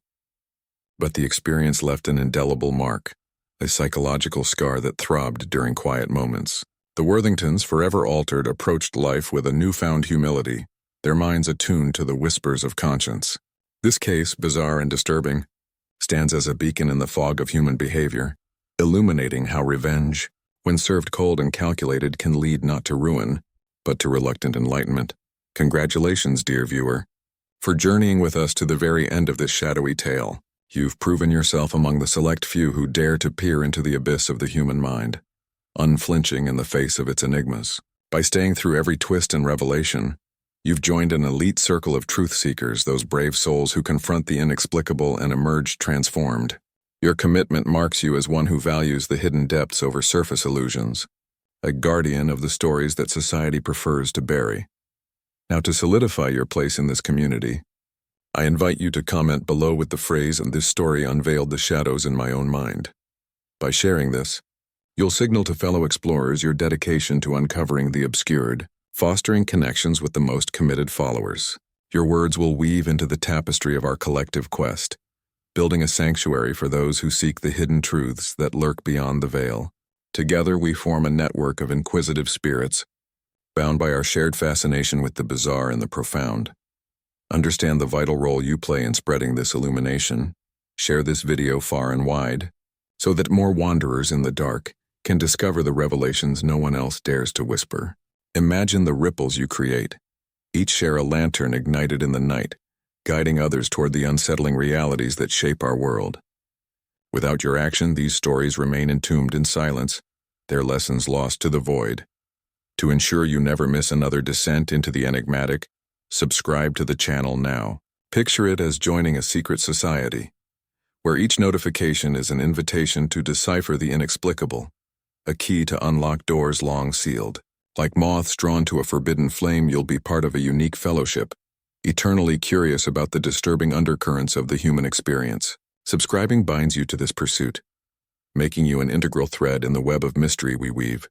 But the experience left an indelible mark, a psychological scar that throbbed during quiet moments. The Worthingtons, forever altered, approached life with a newfound humility, their minds attuned to the whispers of conscience. This case, bizarre and disturbing, stands as a beacon in the fog of human behavior, illuminating how revenge, when served cold and calculated, can lead not to ruin, but to reluctant enlightenment. Congratulations, dear viewer, for journeying with us to the very end of this shadowy tale. You've proven yourself among the select few who dare to peer into the abyss of the human mind, unflinching in the face of its enigmas. By staying through every twist and revelation, you've joined an elite circle of truth seekers, those brave souls who confront the inexplicable and emerge transformed. Your commitment marks you as one who values the hidden depths over surface illusions, a guardian of the stories that society prefers to bury. Now, to solidify your place in this community, I invite you to comment below with the phrase, "And this story unveiled the shadows in my own mind." By sharing this, you'll signal to fellow explorers your dedication to uncovering the obscured, fostering connections with the most committed followers. Your words will weave into the tapestry of our collective quest, building a sanctuary for those who seek the hidden truths that lurk beyond the veil. Together we form a network of inquisitive spirits, bound by our shared fascination with the bizarre and the profound. Understand the vital role you play in spreading this illumination. Share this video far and wide, so that more wanderers in the dark can discover the revelations no one else dares to whisper. Imagine the ripples you create. Each share a lantern ignited in the night, guiding others toward the unsettling realities that shape our world. Without your action, these stories remain entombed in silence, their lessons lost to the void. To ensure you never miss another descent into the enigmatic, subscribe to the channel now. Picture it as joining a secret society, where each notification is an invitation to decipher the inexplicable, a key to unlock doors long sealed. Like moths drawn to a forbidden flame, you'll be part of a unique fellowship, eternally curious about the disturbing undercurrents of the human experience. Subscribing binds you to this pursuit, making you an integral thread in the web of mystery we weave.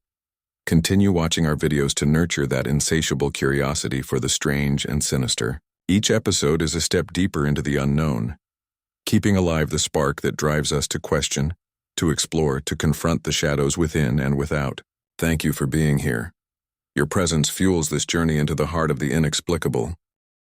Continue watching our videos to nurture that insatiable curiosity for the strange and sinister. Each episode is a step deeper into the unknown, keeping alive the spark that drives us to question, to explore, to confront the shadows within and without. Thank you for being here. Your presence fuels this journey into the heart of the inexplicable.